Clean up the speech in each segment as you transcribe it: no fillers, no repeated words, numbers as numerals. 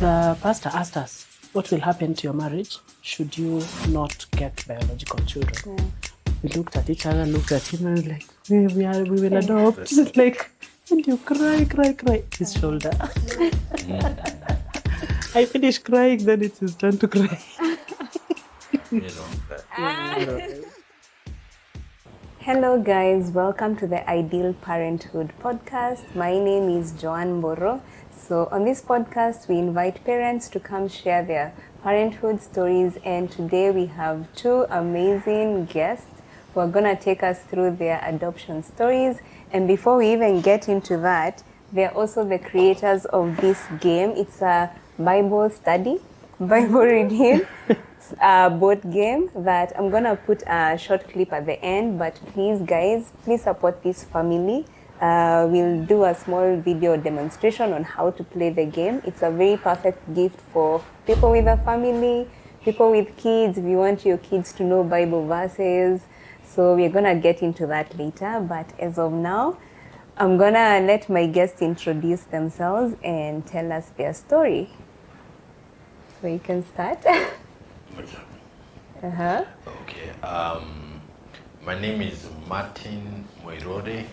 The pastor asked us, what will happen to your marriage should you not get biological children? Yeah. We looked at each other, looked at him, and like, we will adopt. It's like, and you cry. His shoulder. I finish crying, then it's his turn to cry. Hello guys, welcome to the Ideal Parenthood podcast. My name is Joanne Mboro. So on this podcast, we invite parents to come share their parenthood stories, and today we have two amazing guests who are going to take us through their adoption stories. And before we even get into that, they're also the creators of this game. It's a Bible reading board game that I'm going to put a short clip at the end. But please, guys, please support this family. We'll do a small video demonstration on how to play the game. It's a very perfect gift for people with a family, people with kids, if you want your kids to know Bible verses. So we're going to get into that later. But as of now, I'm going to let my guests introduce themselves and tell us their story. So you can start. Okay. My name is Martin Robai.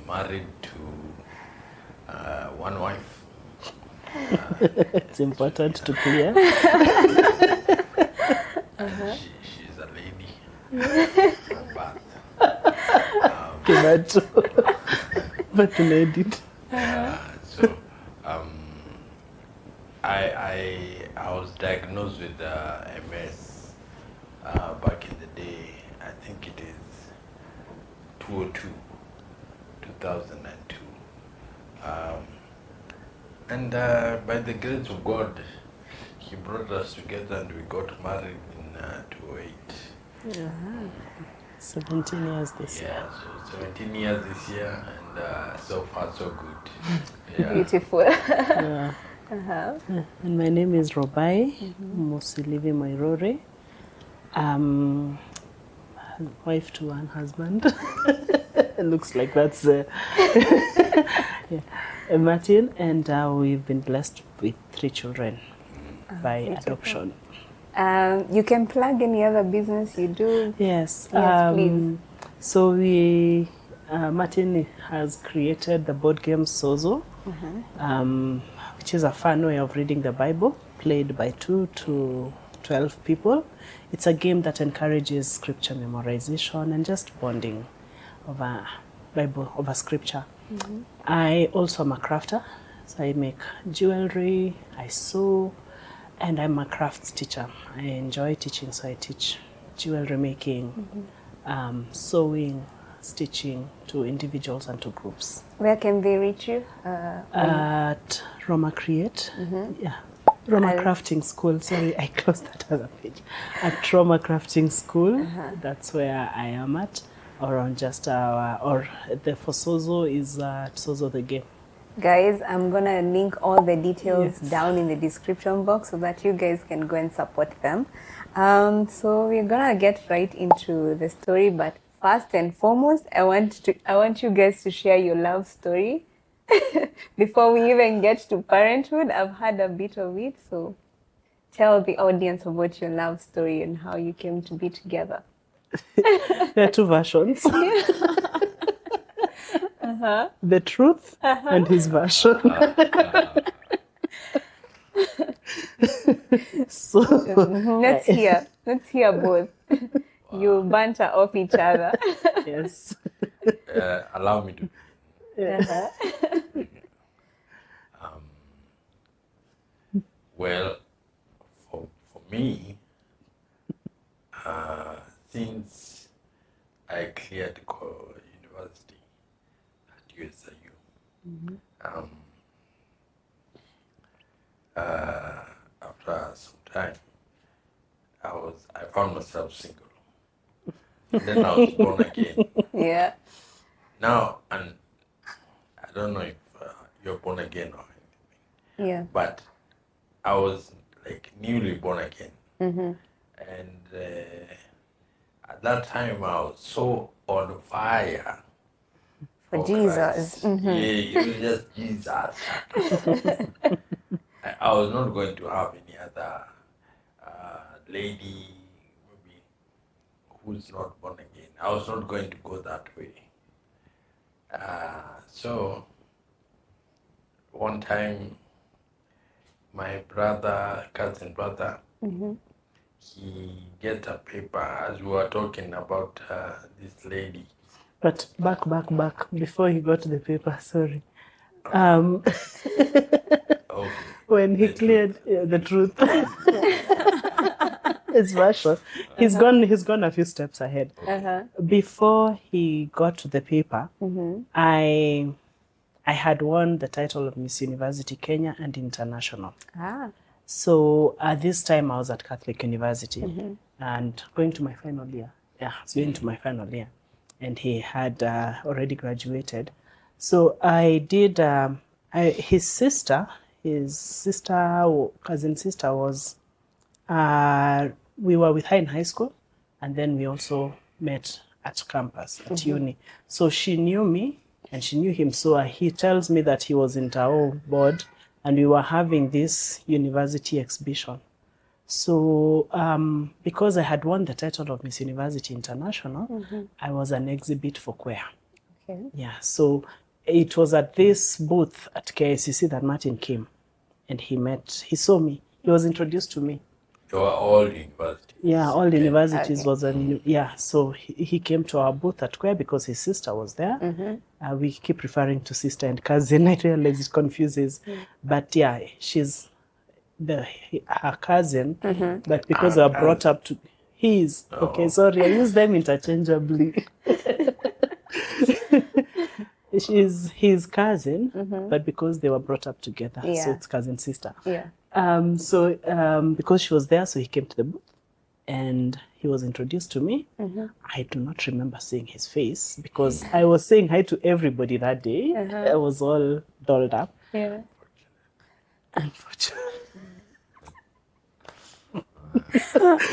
Married to one wife. It's important to clear. She's a lady. But to edit. So I was diagnosed with MS back in the day. I think it is 2002. And by the grace of God, He brought us together and we got married in 2008. 17 years this year. Yeah, so 17 years this year, and so far so good. Yeah. Beautiful. Yeah. And my name is Robai, Musilivi Mairore. Wife to one husband. It looks like that's Martin, and we've been blessed with 3 children by adoption. You can plug any other business you do. Yes, please. So Martin has created the board game Sozo, which is a fun way of reading the Bible, played by 2 to 12 people. It's a game that encourages scripture memorization and just bonding over Bible, over scripture. I also am a crafter, so I make jewelry, I sew, and I'm a crafts teacher. I enjoy teaching, so I teach jewelry making, sewing, stitching to individuals and to groups. Where can they reach you? At Roma Create, Roma Crafting School. Sorry, I closed that other page. At Roma Crafting School, that's where I am at. Or on just or the for Sozo is Sozo the game. Guys, I'm gonna link all the details down in the description box so that you guys can go and support them. So we're gonna get right into the story, but first and foremost, I want you guys to share your love story. Before we even get to parenthood, I've had a bit of it, so tell the audience about your love story and how you came to be together. There are 2 versions. The truth and his version. So let's hear both. Wow. You banter off each other. Yes. Allow me to. Well, for me, since I cleared university at USIU, after some time, I found myself single. And then I was born again. Yeah. Now, and I don't know if you're born again or anything. Yeah. But I was like newly born again. And at that time, I was so on fire for Jesus. Yeah, it was just Jesus. I was not going to have any other lady, maybe, who's not born again. I was not going to go that way. So one time, my cousin brother, he get a paper as we were talking about this lady. But back, before he got the paper, sorry. Okay. When he cleared the truth, his version, he's gone a few steps ahead. Before he got to the paper, I had won the title of Miss University Kenya and International. So at this time I was at Catholic University and going to my final year. Yeah, I was going to my final year, and he had already graduated. So I did. His cousin sister was. We were with her in high school, and then we also met at campus at uni. So she knew me and she knew him. So he tells me that he was in Tao board, and we were having this university exhibition. So because I had won the title of Miss University International, I was an exhibit for queer. Okay. Yeah, so it was at this booth at KICC that Martin came, and he saw me. He was introduced to me. They were all universities. Yeah, all universities was so he came to our booth at Queer because his sister was there. We keep referring to sister and cousin. I realize it confuses, but yeah, she's her cousin. But because we are brought up to sorry, I use them interchangeably. She's his cousin, but because they were brought up together, so it's cousin sister. Yeah. Because she was there, so he came to the booth and he was introduced to me. I do not remember seeing his face because I was saying hi to everybody that day. I was all dolled up. Yeah. Unfortunately.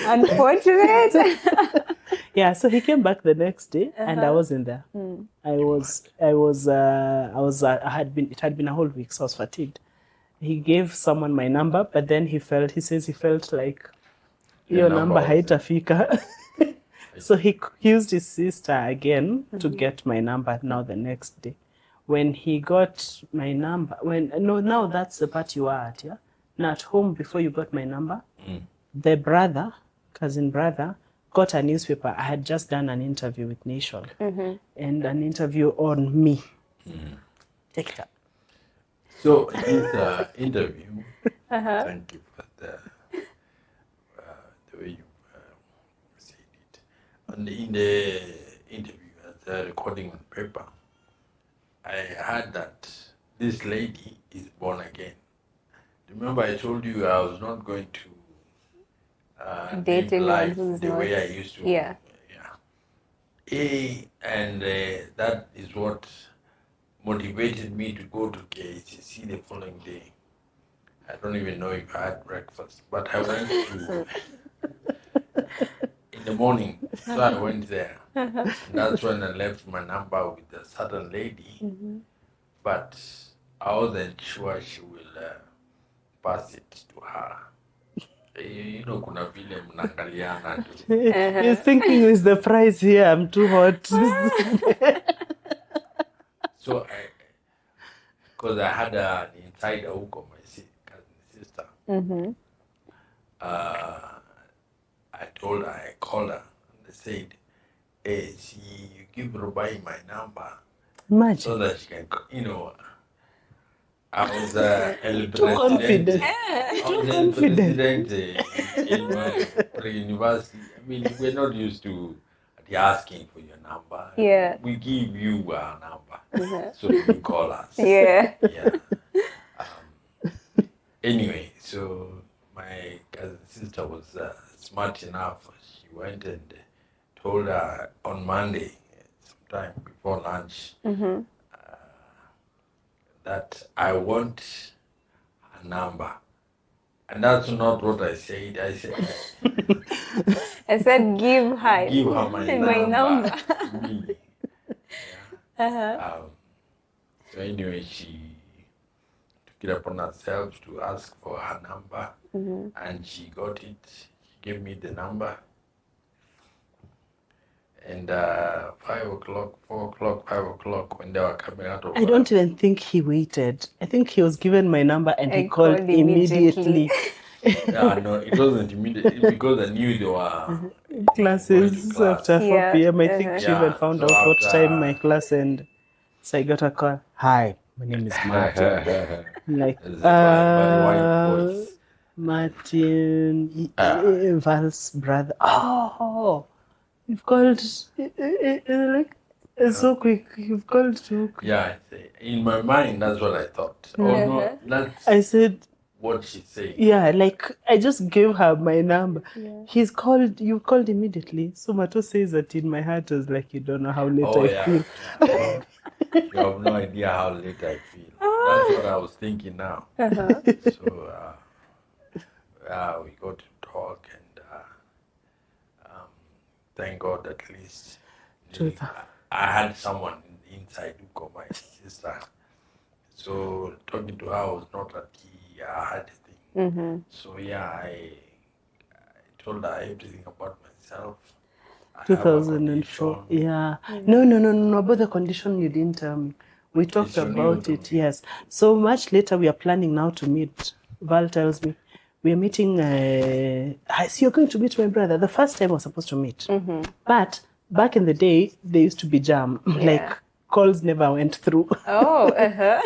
Unfortunate. Yeah, so he came back the next day and I wasn't there. It had been a whole week, so I was fatigued. He gave someone my number, but then he says he felt like your number haitafika. So he used his sister again to get my number now the next day. When he got my number, now that's the part you are at, yeah? Now at home before you got my number, the cousin brother, got a newspaper. I had just done an interview with Nation and an interview on me. Take it up. So in this interview, thank you for the way you said it. And in the interview, the recording on paper, I heard that this lady is born again. Remember, I told you I was not going to Date live anyone who's the not. way I used to. Yeah. And that is what motivated me to go to KCC the following day. I don't even know if I had breakfast, but I went to in the morning, so I went there. And that's when I left my number with a certain lady, but I wasn't sure she will pass it to her. Kuna vile mnaangaliana tu. He's thinking, is the price here? I'm too hot. So because I had an insider who got my cousin sister, I called her and I said, hey, you give Robai my number. Imagine. So that she can, I was El confident. President in my pre-university. I mean, we're not used to asking for your number. Yeah. We give you our number, so you call us. Yeah. Yeah. Anyway, so my cousin sister was smart enough. She went and told her on Monday, sometime before lunch, that I want a number. And that's not what I said. I said, give her my number. Me. Yeah. So anyway, she it upon herself to ask for her number, and she got it. She gave me the number. And 5 o'clock, 4 o'clock, 5 o'clock, when they were coming out of I don't even think he waited. I think he was given my number and he I called called immediately. yeah, no, it wasn't immediate because I knew they were Classes going to class. after 4 Yeah, p.m. I think she even Yeah, found so out what after- time my class ended. So I got a call. Hi, my name is Martin. I'm like, It's a very white voice. Martin, Val's brother. Oh, you've called. Like, it's so quick. You've called so quick. Yeah, in my mind, that's what I thought. Oh, no, that's I said, what she said. yeah, like I just gave her my number. Yeah. He's called. You called immediately. So Mato says that in my heart I was like, you don't know how late Oh, I yeah. feel. Yeah. You have no idea how late I feel. That's what I was thinking now. So, we got to talk, and thank God at least I had someone inside who called my sister. So talking to her was not a hard thing. So yeah, I told her everything about myself. I have a 2004. condition. Yeah. No. About the condition you didn't tell me. We talked It's your about new it, to me. yes. So much later, we are planning now to meet. Val tells me, we are meeting. So you're going to meet my brother. The first time I was supposed to meet. But back in the day, there used to be jam. Like, calls never went through. Oh,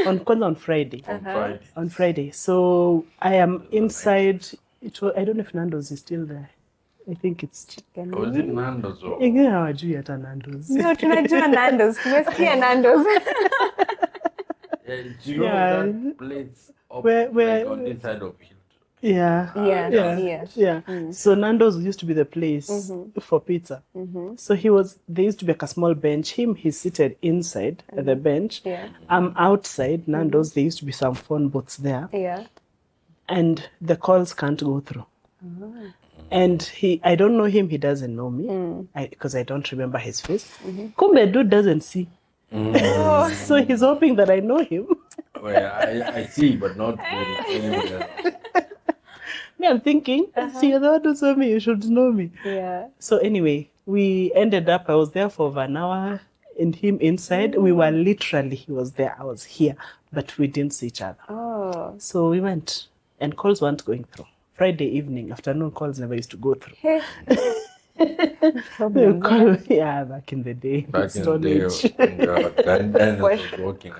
on Friday. On Friday. On Friday. So I am inside. I don't know if Nando's is still there. I think it's Was it Nando's or? ingine hawajui hata Nando's. no, tunajua Nando's. Tumesikia Nando's. Do you know that place up, Where- like on this side of Hilton? Yeah. So Nando's used to be the place for pizza. So there used to be like a small bench. He's seated inside at the bench. Yeah. I'm outside Nando's. There used to be some phone booths there. Yeah. And the calls can't go through. And I don't know him, he doesn't know me, because I don't remember his face. Kumbe dude doesn't see. So he's hoping that I know him. Well, I see, but not very well. Me, I'm thinking, see, you're the one who saw me, you should know me. Yeah. So anyway, we ended up, I was there for over an hour, and him inside. We were literally, he was there, I was here, but we didn't see each other. Oh. So we went, and calls weren't going through. Friday evening, afternoon calls never used to go through. Problem. Yeah, back in the day. Back in the Stone day, Age. then it was working.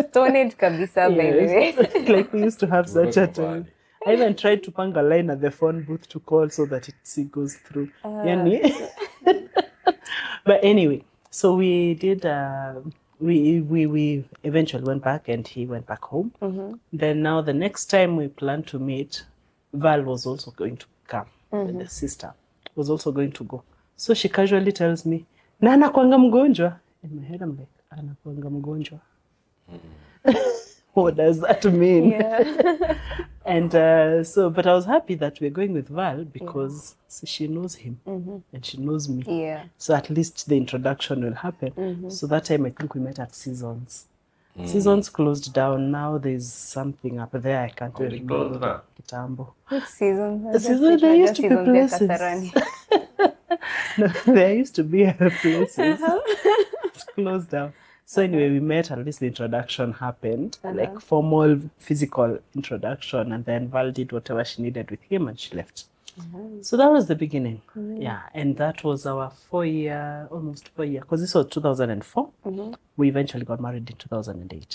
Stone Age kabisa, by the way. Yes. Like we used to have such a Working time. bad. I even tried to pang a line at the phone booth to call so that it goes through. Yani. But anyway, so we did. We eventually went back, and he went back home. Then now the next time we planned to meet, Val was also going to come. The sister was also going to go. So she casually tells me, "Na anakuanga mgonjwa." In my head, I'm like, "Anakuanga mgonjwa." What does that mean? Yeah. And but I was happy that we're going with Val because she knows him and she knows me. Yeah. So at least the introduction will happen. So that time I think we met at Seasons. Seasons closed down. Now there's something up there. I can't they closed remember. down? Kitambo. Which season? There used to be Seasons ya places. Kasarani. No, there used to be other places. It's closed down. So anyway, we met, at least the introduction happened, like formal physical introduction, and then Val did whatever she needed with him and she left. So that was the beginning. Yeah, and that was our almost 4 year, because this was 2004. We eventually got married in 2008.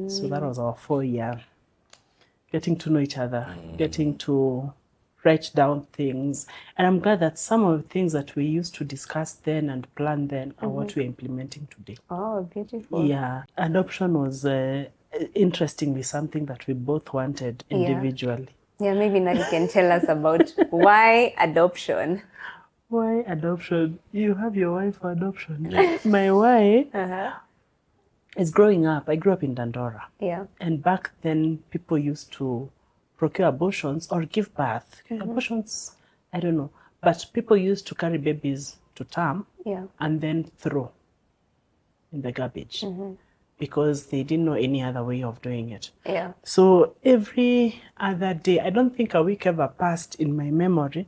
So that was our 4 year getting to know each other, getting to write down things. And I'm glad that some of the things that we used to discuss then and plan then are what we're implementing today. Oh, beautiful. Yeah, adoption was interestingly something that we both wanted individually. Yeah, maybe now you can tell us about why adoption. Why adoption? You have your wife for adoption. My wife is growing up. I grew up in Dandora. Yeah. And back then, people used to procure abortions or give birth. Abortions, I don't know. But people used to carry babies to term Yeah. and then throw in the garbage. because they didn't know any other way of doing it. Yeah. So every other day, I don't think a week ever passed in my memory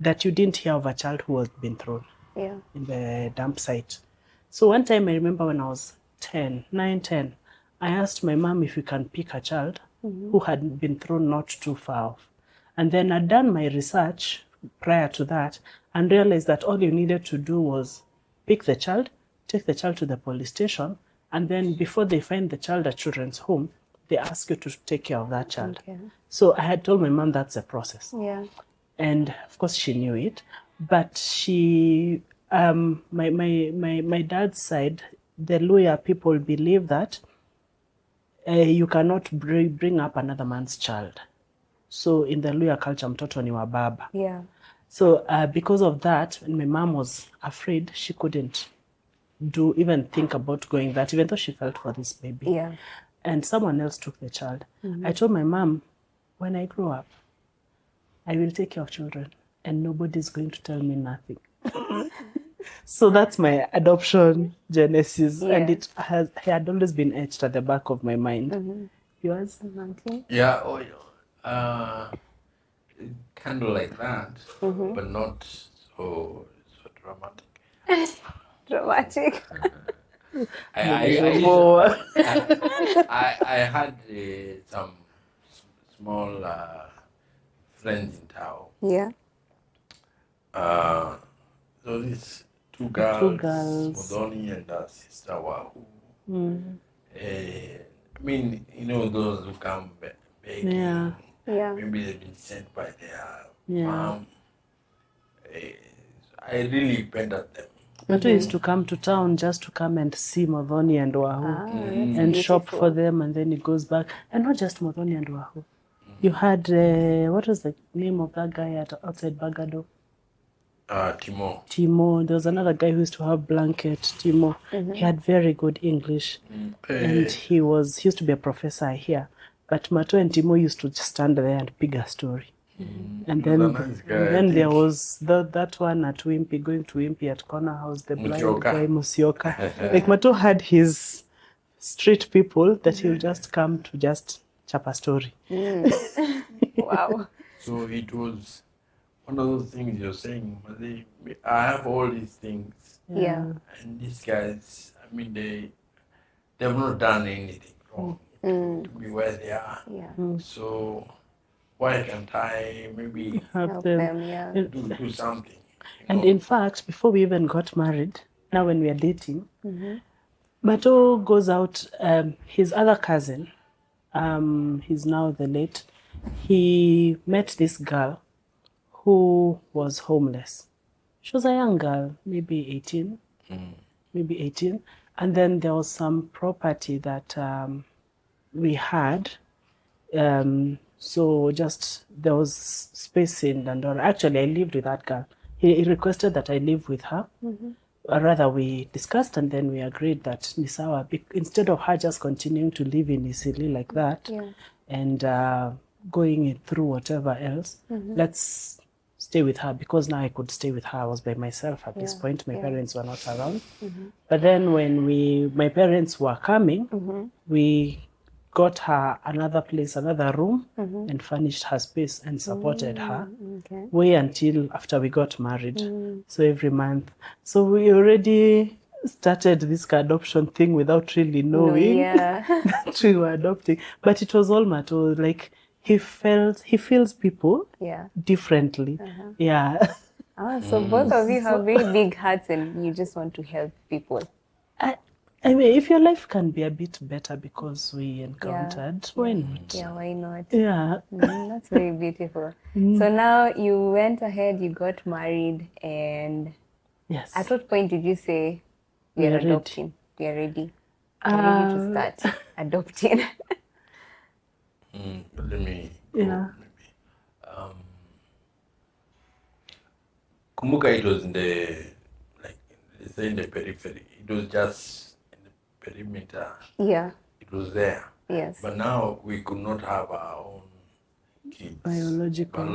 that you didn't hear of a child who was been thrown Yeah. in the dump site. So one time I remember when I was 9, 10, I asked my mom if we can pick a child who had been thrown not too far off. And then I'd done my research prior to that and realized that all you needed to do was pick the child, take the child to the police station, and then before they find the child at children's home, they ask you to take care of that child. Okay. So I had told my mom that's the process. Yeah. And of course she knew it, but she my dad's side, the lawyer people believe that you cannot bring up another man's child. So in the lawyer culture, mtoto ni wa baba. Yeah. So because of that, when my mom was afraid, she couldn't even think about going that, even though she felt for this baby. Yeah. And someone else took the child. I told my mom, when I grow up, I will take care of children and nobody's going to tell me nothing. So that's my adoption genesis. Yeah. And it had always been etched at the back of my mind. Yours? Martin? Yeah, kind of like that, but not so dramatic. Dramatic. I had some small friends in town. Yeah. So these two girls, girls. Modoni and her sister Wahoo. I mean, you know, those who come begging. Yeah. Yeah. Maybe they've been sent by their Yeah. mom. I really depend on them. Mato used to come to town just to come and see Modhoni and Wahoo and shop for them, and then he goes back. And not just Modhoni and Wahoo. You had, what was the name of that guy outside Bagado? Timo. Timo. There was another guy who used to have blanket, Timo. He had very good English. And he used to be a professor here. But Mato and Timo used to just stand there and pick a story. And then, Nice guy, and then there was that one at Wimpy, going to Wimpy at Corner House, the blind Musioka. guy, Musioka. Like Mato had his street people that he'll just come to just chap a story. Wow. So it was one of those things you're saying. I have all these things, Yeah. and these guys, I mean, they've not done anything wrong to be where they are. Yeah. So why can't I maybe Have them, yeah. do something? And in fact, before we even got married, now when we are dating, Mato goes out, his other cousin, he's now the late, he met this girl who was homeless. She was a young girl, maybe 18, And then there was some property that we had. So just there was space in Dandora. Actually, I lived with that girl. He requested that I live with her. Or rather, we discussed and then we agreed that Nisawa, instead of her just continuing to live in Isili like that and going through whatever else, let's stay with her, because now I could stay with her. I was by myself at this point. My parents were not around. But then when my parents were coming, we got her another place, another room, and furnished her space and supported her way until after we got married. So every month. So we already started this adoption thing without really knowing that we were adopting. But it was all Mato. Like he feels people differently. Yeah. So both of you have very big hearts and you just want to help people. I mean, if your life can be a bit better because we encountered, why not? Yeah, why not? Yeah. That's very beautiful. So now you went ahead, you got married, and Yes. at what point did you say we are adopting? We are ready. We are ready to start adopting. Let me go, maybe. Kumbuka, it was in the, like, let's say in the periphery. It was just in the perimeter. Yeah. It was there. Yes. But now we could not have our own kids, Biological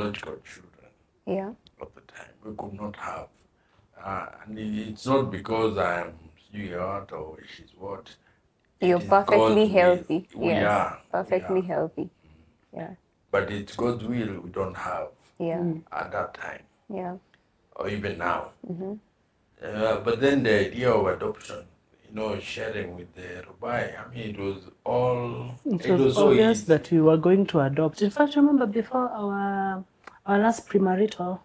children. Yeah. At the time, we could not have. And it's not because I'm Stuart or she's what. You're it perfectly God's healthy. will. Yes, Yeah, perfectly yeah. healthy. Yeah, But it's God's will we don't have yeah, at that time, yeah. or even now. But then the idea of adoption, sharing with the Robai, I mean, It it was was so obvious easy. that we were going to adopt. In fact, remember before our last premarital.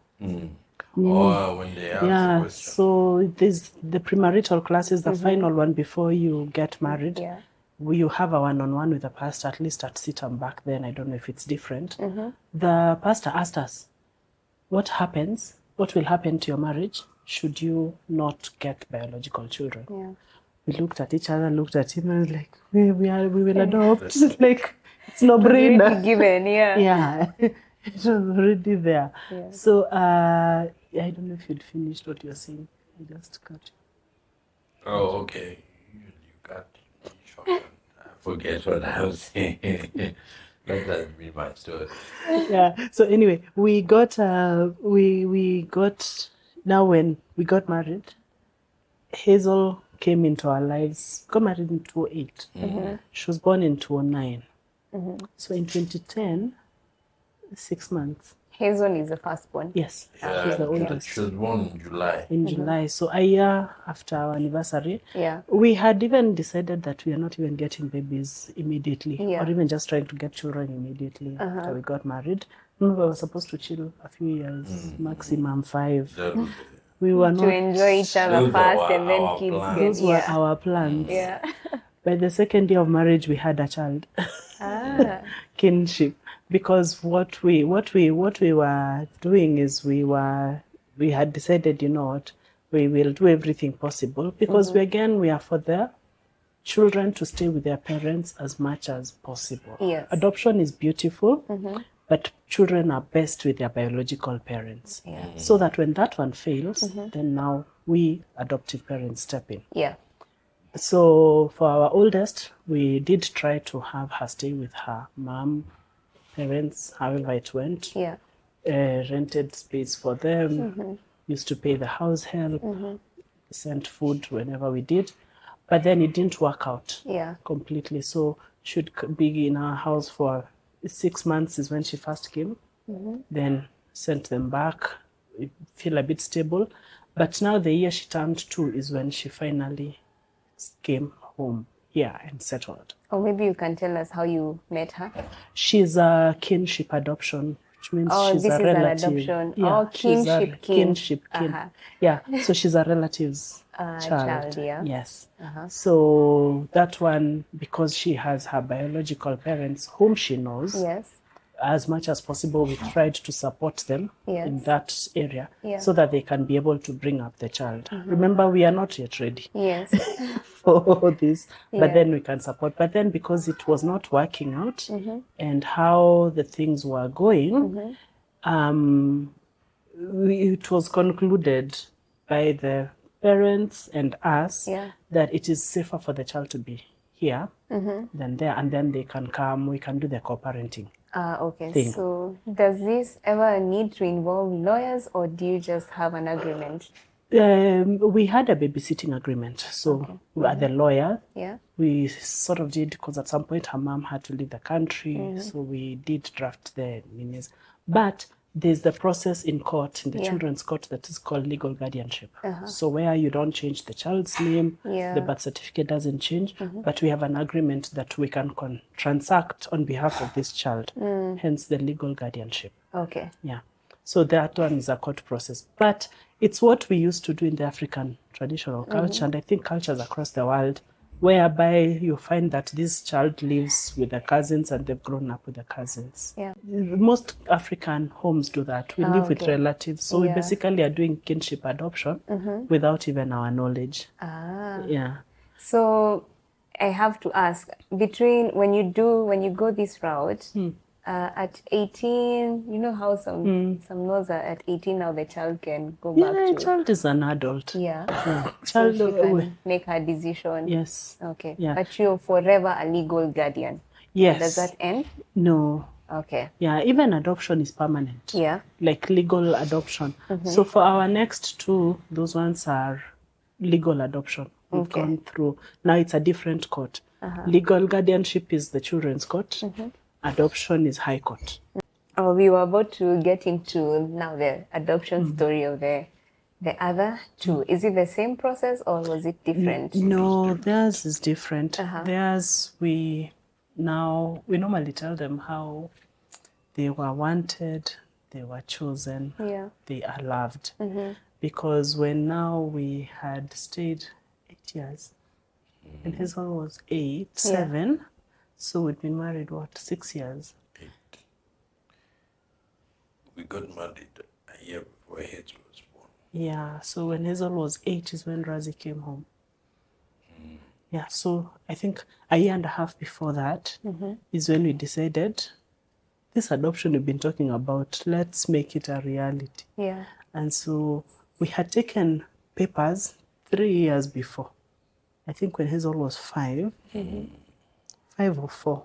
Or when they ask the Yeah, question. so this the premarital class is the final one before you get married. Yeah. You have a one-on-one with the pastor, at least at Sitam back then. I don't know if it's different. The pastor asked us, what will happen to your marriage should you not get biological children? Yeah. We looked at each other, looked at him, and was like, we will adopt. Like, it's no Really brainer. given, yeah. Yeah, it was already there. Yeah. So, I don't know if you'd finished what you're saying. I just cut you. Oh, okay. You got me shocked. I forget what I was saying. Let that be my story. Yeah. So anyway, we got now when we got married, Hazel came into our lives. Got married in 2008. She was born in 2009. So in 2010, 6 months. Hazel is the firstborn. Yes, Yeah, she's the oldest. she was born in July. In July. So a year after our anniversary, Yeah. we had even decided that we are not even getting babies immediately, Yeah. or even just trying to get children immediately after we got married. Remember, we were supposed to chill a few years, maximum 5. That- We were To not. enjoy each other Those first are and then our kids plans. get Those were yeah. our plans. Yeah. By the second year of marriage, we had a child. Kinship, because what we were doing is we had decided, you know what, we will do everything possible because we are for the children to stay with their parents as much as possible. Yes. Adoption is beautiful, but children are best with their biological parents. Yeah. So that when that one fails, then now we adoptive parents step in. Yeah. So for our oldest, we did try to have her stay with her mom, parents, however it went. Yeah. Rented space for them, used to pay the house help, sent food whenever we did. But then it didn't work out Yeah. completely. So she'd be in our house for 6 months is when she first came. Then sent them back, feel a bit stable. But now the year she turned 2 is when she finally came home here and settled. Or maybe you can tell us how you met her. She's a kinship adoption, which means she's this a is an relative. adoption. Yeah, Oh, she's a kinship kin. kinship kin. Yeah, so she's a relative's child, yeah. Yes. So that one, because she has her biological parents whom she knows, Yes. as much as possible, we tried to support them Yes. in that area Yeah. so that they can be able to bring up the child. Remember, we are not yet ready Yes. for this, Yeah. but then we can support. But then because it was not working out and how the things were going, it was concluded by the parents and us Yeah. that it is safer for the child to be here than there, and then they can come, we can do the co-parenting. Okay. Thing. So does this ever need to involve lawyers or do you just have an agreement? We had a babysitting agreement, so we are the lawyer. Yeah. We sort of did, because at some point her mom had to leave the country, so we did draft the minutes. But there's the process in court, in the Yeah. children's court, that is called legal guardianship. So where you don't change the child's name, Yeah. the birth certificate doesn't change, but we have an agreement that we can transact on behalf of this child, hence the legal guardianship. Okay. Yeah. So that one is a court process. But it's what we used to do in the African traditional culture, and I think cultures across the world, whereby you find that this child lives with the cousins and they've grown up with the cousins. Yeah. Most African homes do that. We live with okay. relatives. So we Yeah. basically are doing kinship adoption without even our knowledge. Yeah. So I have to ask, between when you go this route, at 18, you know how some laws are at 18 now the child can go Yeah, back to child is an adult. yeah. So Child, she can make her decision. yes. Okay. Yeah. But you're forever a legal guardian. Yes. Does that end? No. Okay. Yeah, even adoption is permanent. Yeah. Like legal adoption. So for our next 2, those ones are legal adoption. We've Okay. gone through. Now it's a different court. Legal guardianship is the children's court. Adoption is high court. Oh, we were about to get into now the adoption story of the other two. Is it the same process or was it different? No, theirs is different. Theirs, we normally tell them how they were wanted, they were chosen, they are loved. Because when now we had stayed 8 years, and Hazel was 7, so we'd been married, 6 years? 8. We got married a year before Hazel was born. Yeah, so when Hazel was 8 is when Razi came home. Yeah, so I think a year and a half before that is when we decided this adoption we've been talking about, let's make it a reality. Yeah. And so we had taken papers 3 years before. I think when Hazel was 5, 5 or 4,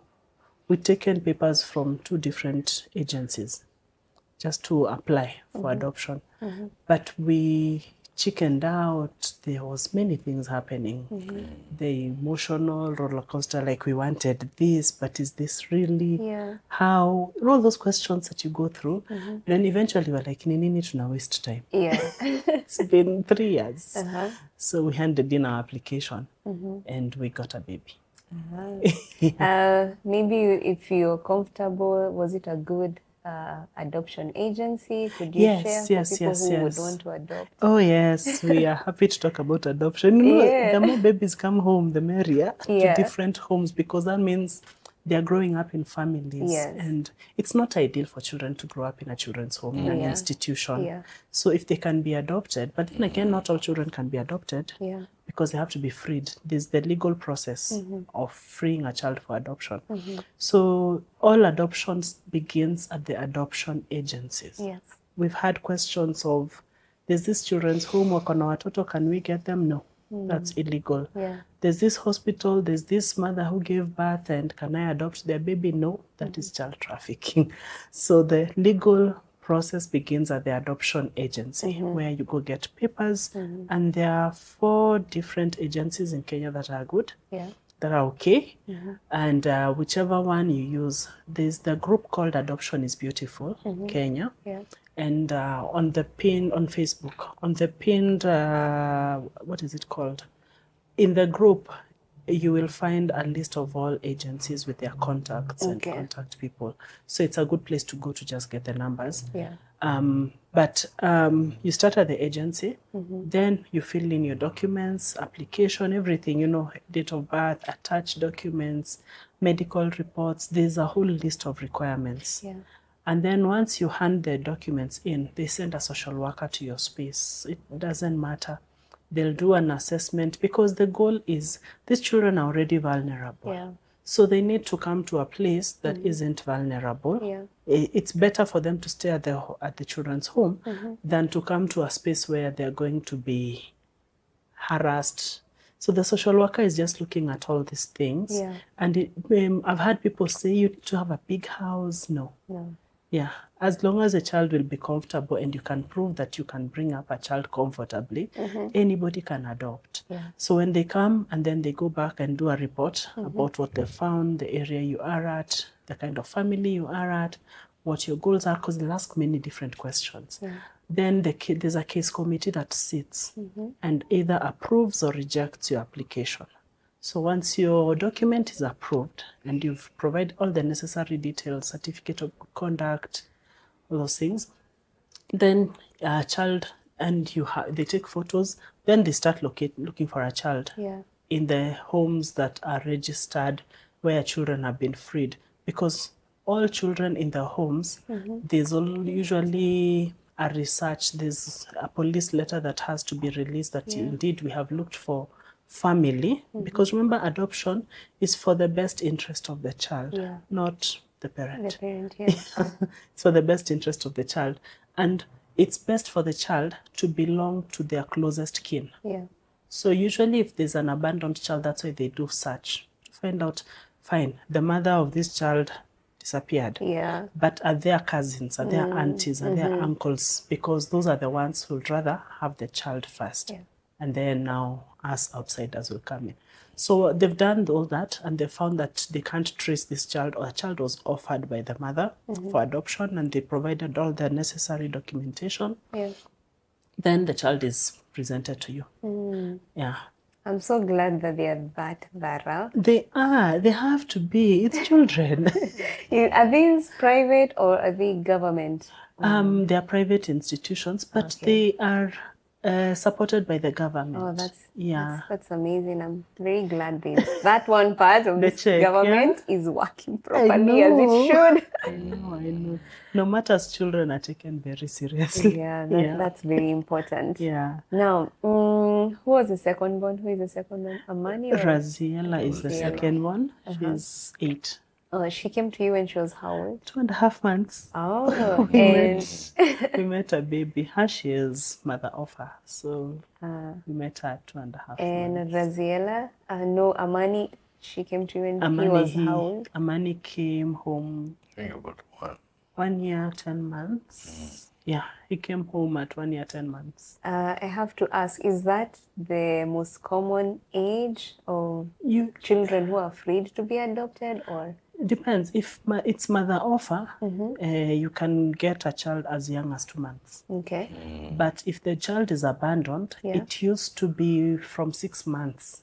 we'd taken papers from 2 different agencies just to apply for adoption. But we chickened out. There was many things happening. The emotional roller coaster, like we wanted this, but is this really how? All those questions that you go through. And then eventually we're like, Nini, tuna waste time. Yeah. It's been 3 years. So we handed in our application and we got a baby. Maybe if you're comfortable, was it a good adoption agency? Could you share for people who would want to adopt? Oh yes, we are happy to talk about adoption. You know, the more babies come home, the merrier to different homes, because that means they are growing up in families. And it's not ideal for children to grow up in a children's home, in an institution. So if they can be adopted, but then again, not all children can be adopted because they have to be freed. There's the legal process of freeing a child for adoption. So all adoptions begins at the adoption agencies. We've had questions of, there's this children's home, wako na watoto, can we get them? No. That's illegal. There's this hospital, there's this mother who gave birth, and can I adopt their baby? No, that is child trafficking. So the legal process begins at the adoption agency, where you go get papers, and there are 4 different agencies in Kenya that are good, that are okay, and whichever one you use. There's the group called Adoption is Beautiful, Kenya. And on the pin on Facebook, on the pinned, what is it called? In the group, you will find a list of all agencies with their contacts and contact people. So it's a good place to go to just get the numbers. But you start at the agency, then you fill in your documents, application, everything, you know, date of birth, attached documents, medical reports. There's a whole list of requirements. And then once you hand the documents in, they send a social worker to your space. It doesn't matter. They'll do an assessment, because the goal is these children are already vulnerable. So they need to come to a place that isn't vulnerable. It's better for them to stay at the children's home than to come to a space where they're going to be harassed. So the social worker is just looking at all these things. And I've had people say, you need to have a big house. No. Yeah, as long as a child will be comfortable and you can prove that you can bring up a child comfortably, anybody can adopt. So when they come and then they go back and do a report about what they found, the area you are at, the kind of family you are at, what your goals are, because they'll ask many different questions. Then there's a case committee that sits and either approves or rejects your application. So once your document is approved and you've provided all the necessary details, certificate of conduct, all those things, then a child, and they take photos, then they start looking for a child in the homes that are registered where children have been freed. Because all children in the homes, there's usually a research, there's a police letter that has to be released that indeed we have looked for family, because remember, adoption is for the best interest of the child, not the parent. It's for the best interest of the child, and it's best for the child to belong to their closest kin. So usually if there's an abandoned child, that's why they do search to find out, fine, the mother of this child disappeared, but are their cousins, are their aunties, are their uncles, because those are the ones who'd rather have the child first. And then now us outsiders will come in. So they've done all that, and they found that they can't trace this child, or a child was offered by the mother for adoption, and they provided all the necessary documentation. Yeah. Then the child is presented to you. Yeah. I'm so glad that they are that thorough. They have to be. It's children. Are these private or are they government? They are private institutions, but they are supported by the government. Oh, that's amazing. I'm very glad that one part of this government is working properly as it should. I know. No matter, children are taken very seriously. Yeah, that's very important. Yeah. Now, who was the second one? Who is the second one? Amani? Raziela is the second one. She's 8. Oh, she came to you when she was how old? 2.5 months. Oh, we met a baby. She is mother of her, so we met her at 2.5 months. And Raziela, no, Amani, she came to you when he was how old? Amani came home. I think about 1 year, 10 months. Yeah, he came home at 1 year, 10 months. I have to ask, is that the most common age of children who are afraid to be adopted, or? Depends. If it's mother offer, you can get a child as young as 2 months. Okay. But if the child is abandoned, it used to be from 6 months.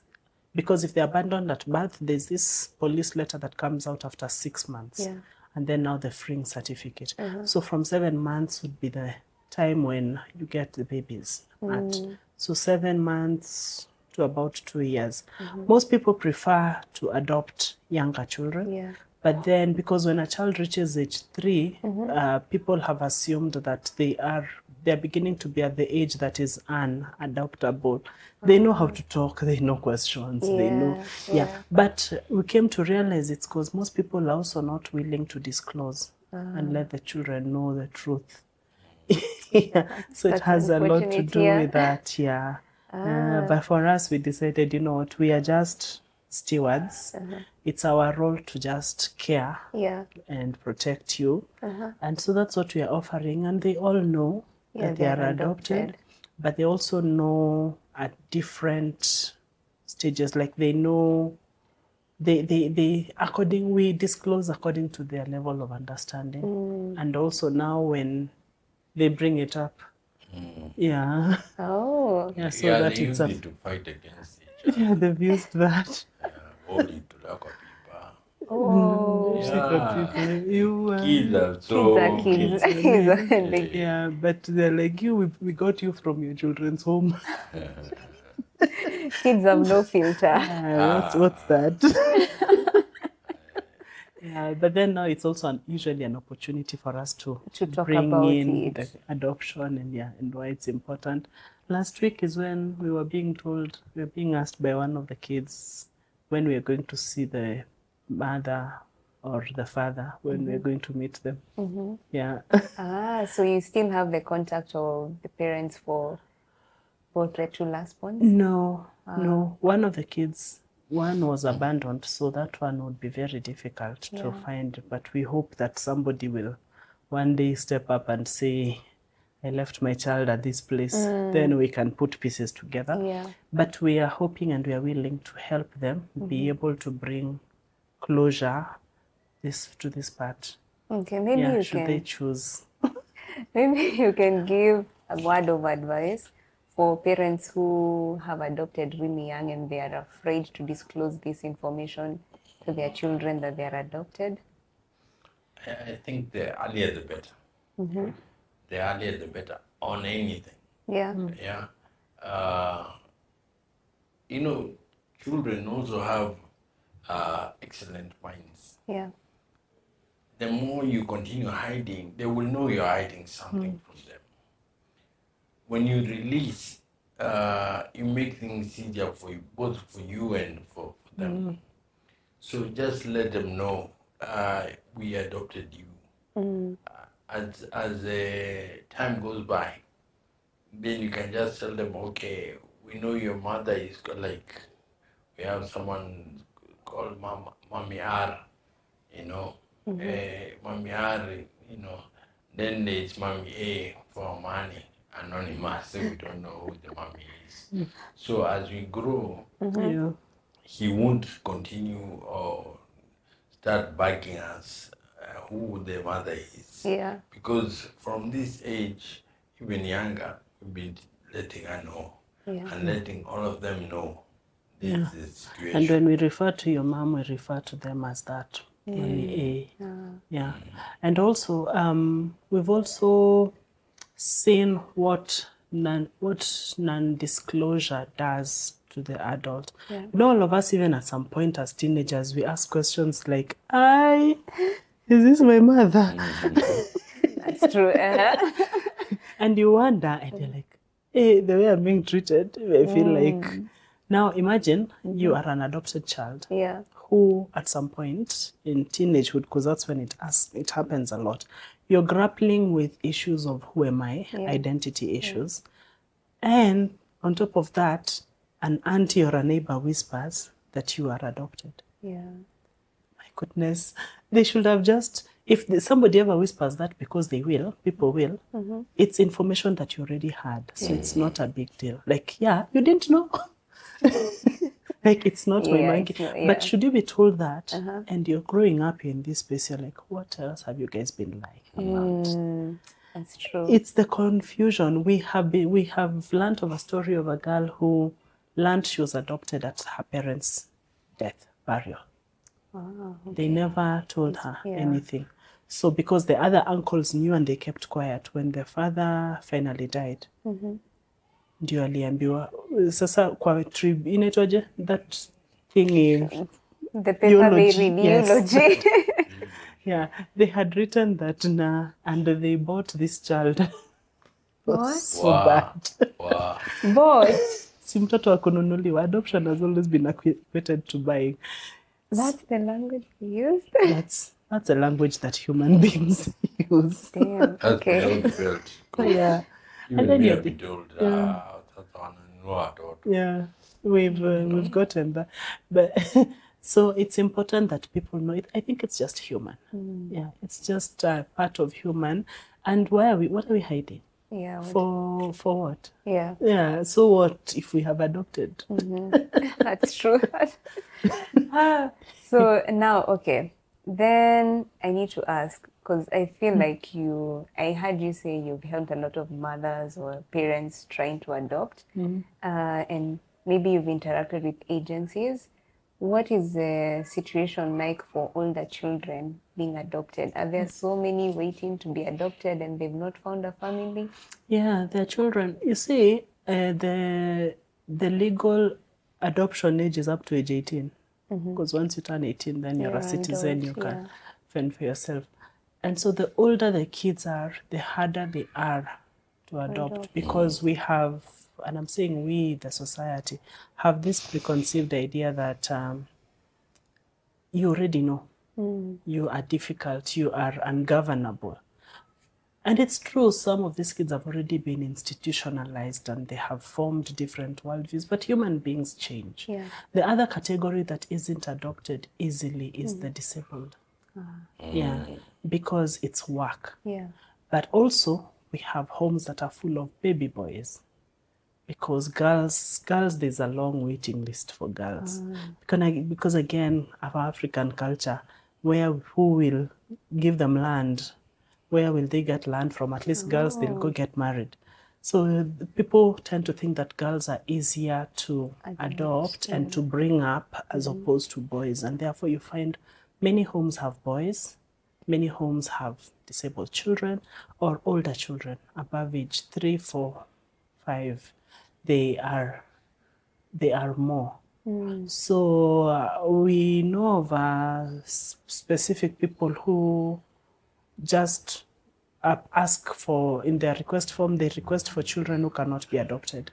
Because if they're abandoned at birth, there's this police letter that comes out after 6 months. Yeah. And then now the freeing certificate. So from 7 months would be the time when you get the babies. So 7 months to about 2 years. Most people prefer to adopt younger children. Yeah. But then, because when a child reaches age 3, people have assumed that they're beginning to be at the age that is unadoptable. They know how to talk, they know questions, they know. But we came to realize it's because most people are also not willing to disclose and let the children know the truth. So it has a lot to do with that, but for us, we decided, you know what, we are just stewards. It's our role to just care and protect you. And so that's what we are offering. And they all know that they are adopted, but they also know at different stages. Like they know, we disclose according to their level of understanding. And also now when they bring it up, Oh. So that it's to fight against each other. They've used that. Only to lack of people. Oh. Kids are so kids. But they're like, we got you from your children's home. Kids have no filter. What's that? But then now it's also usually an opportunity for us to talk bring about in the adoption and why it's important. Last week is when we were being asked by one of the kids when we are going to see the mother or the father, when we're going to meet them. So you still have the contact of the parents for both the 2 last ones? No. One of the kids, one was abandoned, so that one would be very difficult to find. But we hope that somebody will one day step up and say, I left my child at this place. Then we can put pieces together. But we are hoping and we are willing to help them be able to bring closure to this part. Okay, maybe they choose. Maybe you can give a word of advice for parents who have adopted really young and they are afraid to disclose this information to their children that they are adopted. I think the earlier the better. The earlier the better on anything. Children also have excellent minds. The more you continue hiding, they will know you're hiding something from them. When you release, you make things easier for you, both for you and for them. So just let them know we adopted you. As time goes by, then you can just tell them, okay, we know your mother is like, we have someone called Mommy R, Mommy R, then there's Mommy A for money, anonymous, so we don't know who the mommy is. So as we grow, Yeah. he won't continue or start bugging us who the mother is. Yeah. Because from this age, even younger, we've been letting her know Yeah. and letting all of them know this Yeah. is the situation. And when we refer to your mom, we refer to them as that. Only A. Yeah. And also, we've also seen what non-disclosure does to the adult. Yeah. You know, all of us, even at some point as teenagers, we ask questions like, is this my mother? That's true. And you wonder, and you're like, hey, the way I'm being treated, I feel like. Now imagine you are an adopted child Yeah. who at some point in teenagehood, because that's when it happens a lot, you're grappling with issues of who am I, identity issues. And on top of that, an auntie or a neighbor whispers that you are adopted. Yeah. My goodness, they should have just, if somebody ever whispers that, because people will, it's information that you already had. So it's not a big deal. Like, yeah, you didn't know. Like, it's not my Yeah, monkey. it's not- yeah. But should you be told that and you're growing up in this space, you're like, what else have you guys been like about? That's true. It's the confusion. We have learned of a story of a girl who learned she was adopted at her parents' death burial. They never told her anything. So because the other uncles knew and they kept quiet, when the father finally died, ndio aliambiwa sasa kwa tribe inaitwaje that thing The paper they read, Yes. eulogy. yeah, they had written that and they bought this child. What? So bad. Wow. But Si mtoto wa kununuliwa. Adoption has always been equated to buying. that's the language we used. That's a language that human beings use. Damn. That's Okay. how it felt. Yeah. Even And then we you have been told, yeah. that's one no at all. Yeah, we've gotten that, but so it's important that people know it. I think it's just human. Yeah, it's just part of human. And what are we hiding? Yeah. For what? Yeah. Yeah. So what if we have adopted? That's true. So now, okay. Then I need to ask, because I feel like I heard you say you've helped a lot of mothers or parents trying to adopt, and maybe you've interacted with agencies. What is the situation like for older children being adopted? Are there so many waiting to be adopted and they've not found a family? Yeah, their children. You see, the legal adoption age is up to age 18. Because once you turn 18, then you're a citizen, you can fend for yourself. And so the older the kids are, the harder they are to adopt. Because we have, and I'm saying we, the society, have this preconceived idea that you already know. You are difficult, you are ungovernable. And it's true, some of these kids have already been institutionalized and they have formed different worldviews, but human beings change. Yeah. The other category that isn't adopted easily is the disabled. Yeah, because it's work. Yeah. But also, we have homes that are full of baby boys. Because girls, there's a long waiting list for girls. Because again, our African culture, who will give them land? Where will they get land from? At least girls, they'll go get married. So people tend to think that girls are easier to adopt and to bring up as opposed to boys. And therefore you find many homes have boys, many homes have disabled children or older children above age 3, 4, 5. They are more. So we know of specific people who just ask for, in their request form, they request for children who cannot be adopted.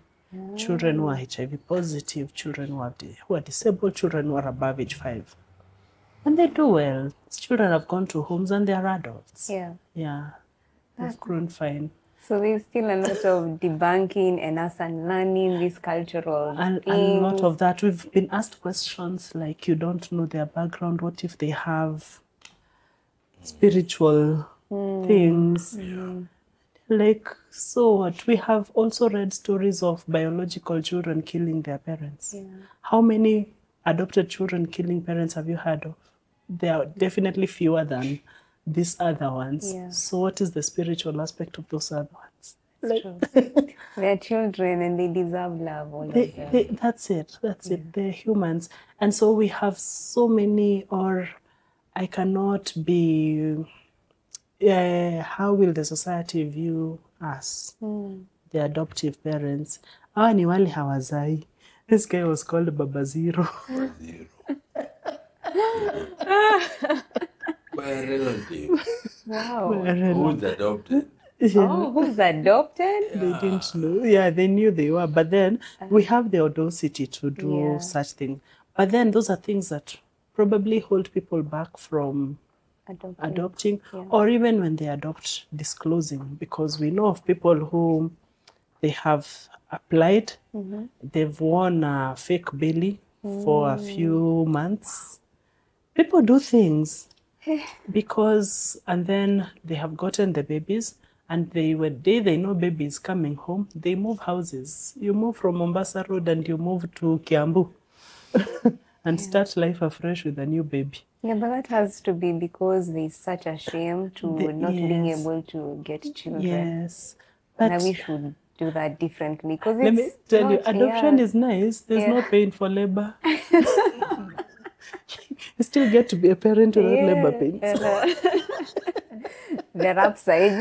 Children who are HIV positive, children who are disabled, children who are above age 5. And they do well. Children have gone to homes and they are adults. Yeah. Yeah. They've grown fine. So there's still a lot of debunking and us unlearning these cultural And a lot of that. We've been asked questions like, you don't know their background. What if they have spiritual things? Like, so what? We have also read stories of biological children killing their parents. Yeah. How many adopted children killing parents have you heard of? There are definitely fewer than these other ones. Yeah. So what is the spiritual aspect of those other ones? Like, True. They're children and they deserve love, all of them. that's it. That's it. They're humans. And so we have so many, or I cannot be, how will the society view us, the adoptive parents? Hawa ni wale hawazai. This guy was called Baba Zero. Zero. By a relative Wow. who's adopted. Oh, who's adopted? They didn't know. Yeah, they knew they were. But then we have the audacity to do Yeah. such things. But then those are things that probably hold people back from adopting, Yeah. or even when they adopt, disclosing, because we know of people who they have applied, they've worn a fake belly for a few months. People do things because, and then they have gotten the babies, and they know baby is coming home, they move houses. You move from Mombasa Road and you move to Kiambu and start life afresh with a new baby. Yeah, but that has to be because there's such a shame to not being yes. able to get children. Yes. Now But we should do that differently because let me tell you, adoption yeah. is nice. There's Yeah. no pain for labor. You still get to be a parent without labor pains. There are upsides.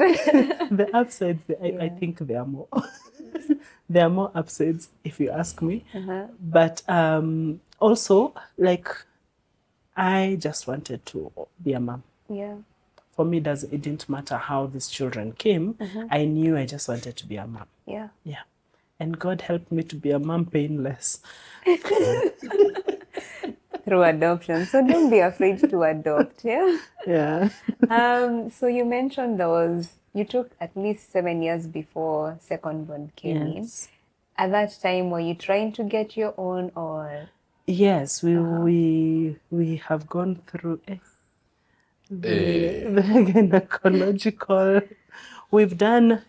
The upsides, I think there are more. There are more upsides, if you ask me. But also, like, I just wanted to be a mom. Yeah. For me, it didn't matter how these children came. I knew I just wanted to be a mom. Yeah. Yeah. And God helped me to be a mom painless. Through adoption. So don't be afraid to adopt, yeah? Yeah. So you mentioned you took at least 7 years before second born came in. Yes. At that time, were you trying to get your own or? Yes, we have gone through the gynecological. We've done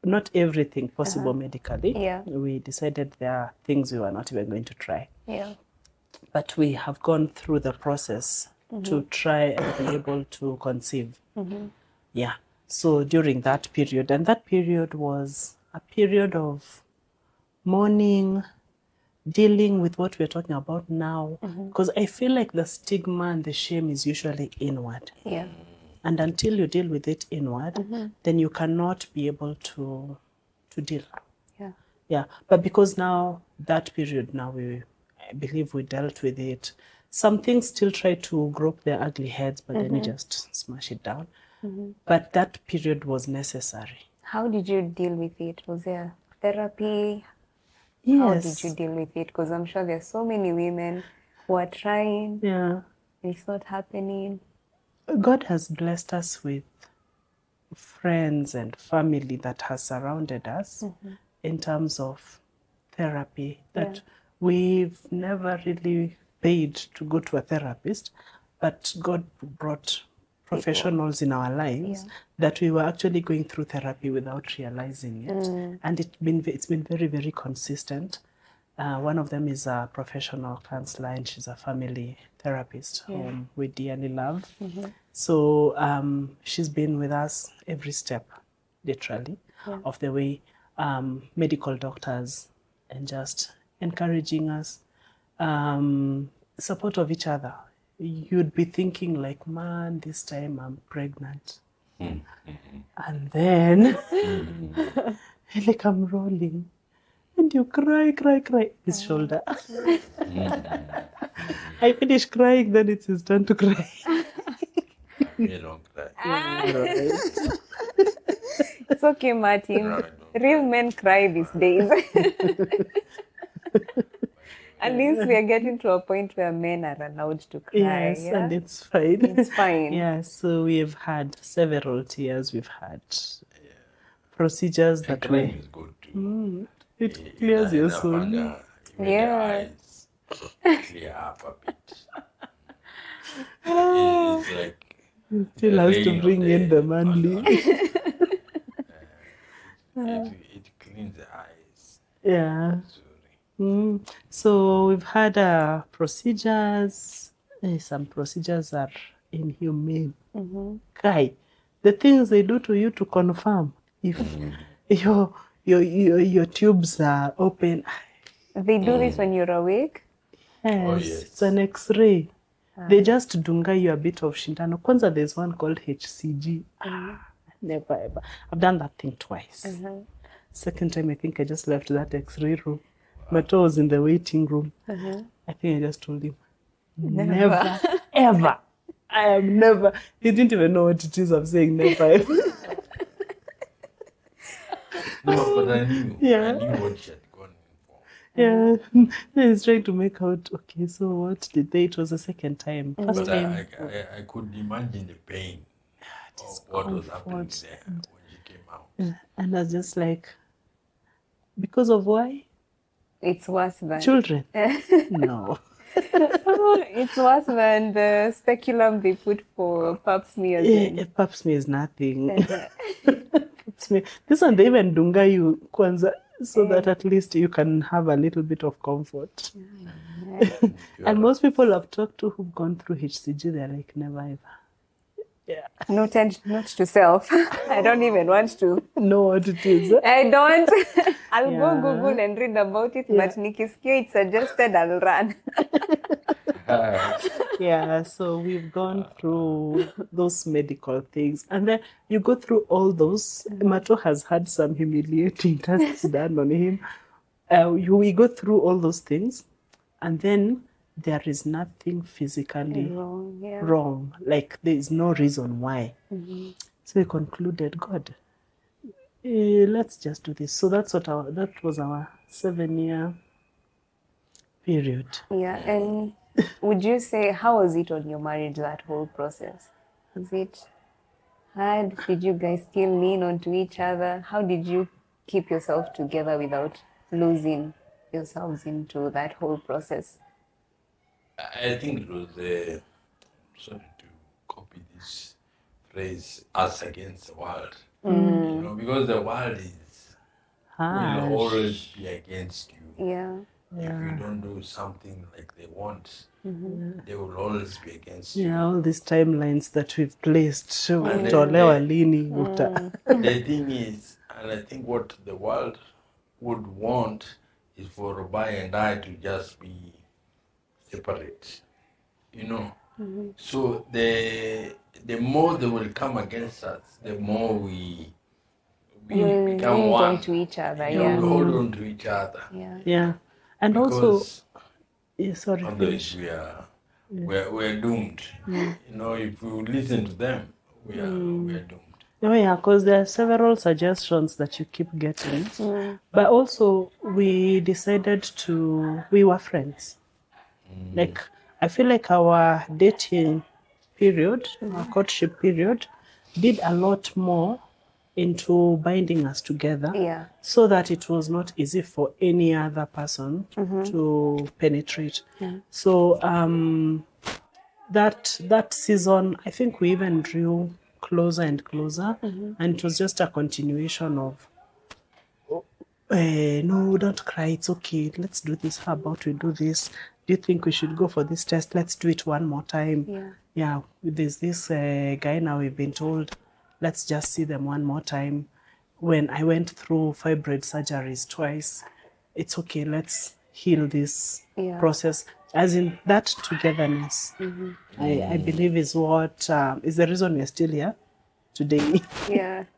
not everything possible medically. Yeah. We decided there are things we were not even going to try. Yeah. But we have gone through the process to try and be able to conceive. Yeah. So during that period, and that period was a period of mourning, dealing with what we're talking about now, because I feel like the stigma and the shame is usually inward. Yeah. And until you deal with it inward, then you cannot be able to deal. Yeah. Yeah. But because now, that period now, I believe we dealt with it. Some things still try to grope their ugly heads, but then you just smash it down. But that period was necessary. How did you deal with it? Was there therapy? Yes. How did you deal with it? Because I'm sure there's so many women who are trying. Yeah. It's not happening. God has blessed us with friends and family that has surrounded us in terms of therapy, that we've never really paid to go to a therapist, but God brought professionals in our lives that we were actually going through therapy without realizing it. And it's been very, very consistent. One of them is a professional counselor, and she's a family therapist whom we dearly love. So she's been with us every step, literally, of the way, medical doctors, and just encouraging us, support of each other. You'd be thinking like, man, this time I'm pregnant. And then, like I'm rolling. And you cry, his shoulder. I finish crying, then it's his turn to cry. You don't cry. It's okay, Martin. Real men cry these days. At least we are getting to a point where men are allowed to cry. Yes, yeah? and it's fine. It's fine. Yeah, so we've had several tears. We've had procedures that Crying way. is good too. It clears your Enough soul. anger, even Yeah. the eyes clear up a bit. It's like Still has to rain bring in the manly. it cleans the eyes. Yeah. Sorry. So we've had procedures. Some procedures are inhumane. Kai, the things they do to you to confirm if your tubes are open. They do this when you're awake? Yes, Oh, yes. it's an X-ray. They just dunga you a bit of shindano. Kwanza, there's one called HCG. Never ever. I've done that thing twice. Second time, I think I just left that X-ray room. Mato was in the waiting room. I think I just told him, never ever. I am never. He didn't even know what it is. I'm saying never ever. No, but I knew. Yeah. I knew what she had gone in for. Yeah, he's trying to make out. Okay, so what did they? It was the second time. First But time, I could imagine the pain of what was happening there when she came out. and I was just like, because of why? It's worse than... Children. No. It's worse than the speculum they put for pap smears. Pap smear is nothing. Pap smear. This one, they even dunga you kwanza, so that at least you can have a little bit of comfort. And most people I've talked to who've gone through HCG, they're like, never ever. Yeah. Note to self. I don't even want to. Know what it is. I don't. I'll Yeah. go Google and read about it, but nikisikia it's suggested, I'll run. Yeah, so we've gone through those medical things. And then you go through all those. Mato has had some humiliating tests done on him. We go through all those things. And then there is nothing physically wrong. Like, there is no reason why. So we concluded, God, let's just do this. So that was our 7-year period. Yeah, and would you say, how was it on your marriage, that whole process? Was it hard? Did you guys still lean onto each other? How did you keep yourself together without losing yourselves into that whole process? I think it was, sorry to copy this phrase, us against the world. You know, because the world will always be against you. Yeah. If you don't do something like they want, they will always be against you. Yeah, all these timelines that we've placed. then Tolewa lini. The thing is, and I think what the world would want is for Robai and I to just be separate, you know. So the more they will come against us, the more we become one. On to each other, We hold on to each other. Yeah. And Because also, sorry. otherwise we're doomed. You know, if we listen to them, we are doomed. Oh yeah, because there are several suggestions that you keep getting. But also, we decided we were friends. Like, I feel like our dating period, our courtship period, did a lot more into binding us together, so that it was not easy for any other person to penetrate. So that season, I think we even drew closer and closer, and it was just a continuation of, no, don't cry, it's okay, let's do this, how about we do this, do you think we should go for this test, let's do it one more time. Yeah, there's this guy now, we've been told, let's just see them one more time. When I went through fibroid surgeries twice, it's okay, let's heal this process. As in, that togetherness, I believe is what is the reason we're still here today.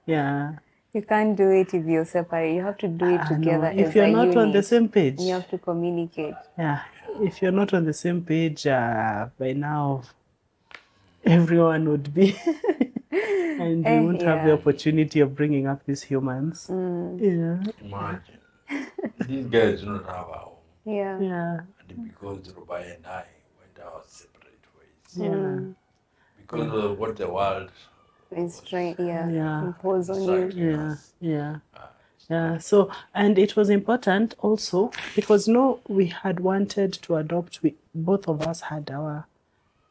Yeah. You can't do it if you're separate. You have to do it together. No. If you're not on the same page, you have to communicate. Yeah. If you're not on the same page, by now, everyone would be. And you won't have the opportunity of bringing up these humans. Imagine. These guys do not have a home. Yeah. And because Robai and I went our separate ways. Because of what the world is trying, impose on you. Yeah. So, and it was important also because we had wanted to adopt. Both of us had our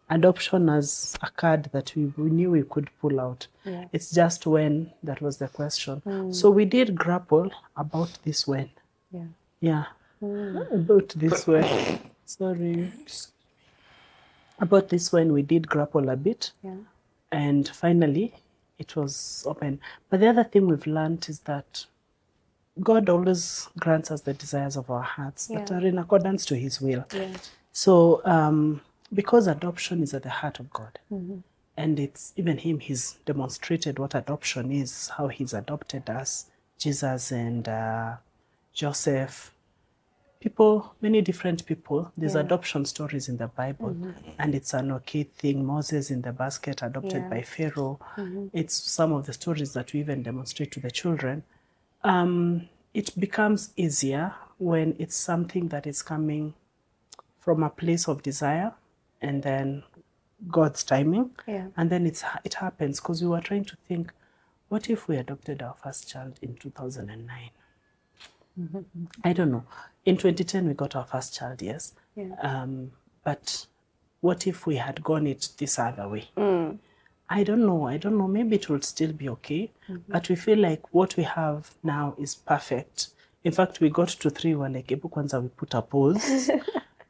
adoption has occurred that we knew we could pull out. Yeah. It's just when that was the question. So we did grapple about this when. Yeah. Yeah. About this when. Sorry. About this when we did grapple a bit. Yeah. And finally, it was open. But the other thing we've learned is that God always grants us the desires of our hearts that are in accordance to His will. Yeah. So, because adoption is at the heart of God, and it's even Him, He's demonstrated what adoption is, how He's adopted us, Jesus and Joseph, people, many different people. There's adoption stories in the Bible, and it's an okay thing. Moses in the basket, adopted by Pharaoh. It's some of the stories that we even demonstrate to the children. It becomes easier when it's something that is coming from a place of desire and then God's timing. Yeah. And then it happens because we were trying to think, what if we adopted our first child in 2009? I don't know. In 2010, we got our first child, yes. Yeah. But what if we had gone it this other way? I don't know. Maybe it will still be okay. But we feel like what we have now is perfect. In fact, we got to 3, we're like, Ebu Kwanza, we put a pause.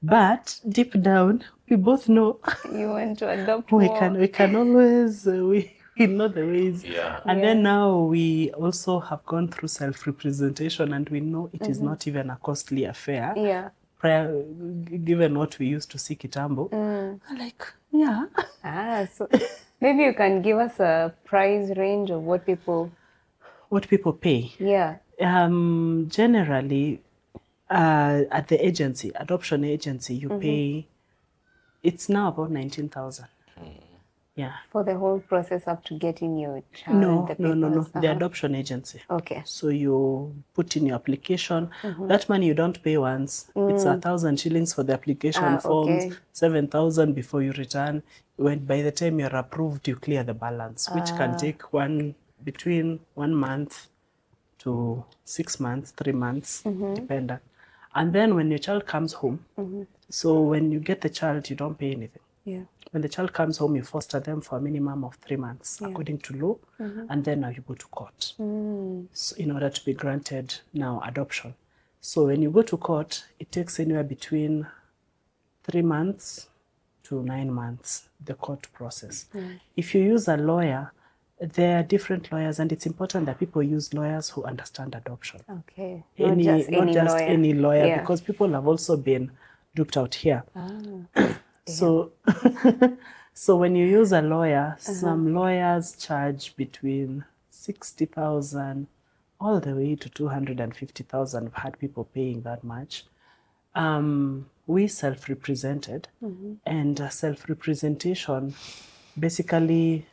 But deep down, we both know You want to adopt we more. can always, we know the ways. Yeah. And then now we also have gone through self-representation and we know it is not even a costly affair. Yeah. Prior, given what we used to see kitambo. Like, yeah. So maybe you can give us a price range of what people... What people pay. Yeah. Generally, at the agency, adoption agency, you pay, it's now about 19,000. Yeah. For the whole process up to getting your child, No. the papers. The adoption agency. Okay. So you put in your application. That money you don't pay once. It's 1,000 shillings for the application forms, okay. 7,000 before you return. When by the time you're approved, you clear the balance, which can take between 1 month to 6 months, 3 months, dependent. And then when your child comes home, so when you get the child, you don't pay anything. Yeah. When the child comes home, you foster them for a minimum of 3 months, according to law, and then now you go to court so in order to be granted now adoption. So when you go to court, it takes anywhere between 3 months to 9 months, the court process. If you use a lawyer, there are different lawyers, and it's important that people use lawyers who understand adoption. Okay. Not just lawyer. any lawyer, Yeah. because people have also been duped out here. So, so when you use a lawyer, some lawyers charge between 60,000 all the way to 250,000. I've had people paying that much. We self-represented, and self-representation, basically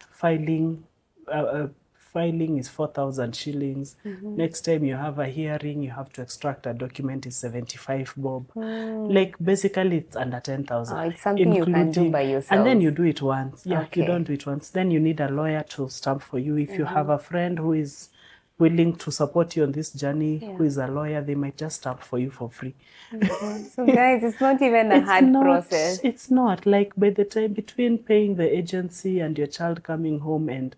filing is 4,000 shillings. Next time you have a hearing, you have to extract a document, is 75 bob. Like basically it's under 10,000. It's something you can do by yourself. And then you do it once. Yeah, Okay. you don't do it once. Then you need a lawyer to stamp for you. If you have a friend who is willing to support you on this journey, who is a lawyer, they might just stamp for you for free. So guys, it's not even a hard process. It's not. Like by the time between paying the agency and your child coming home and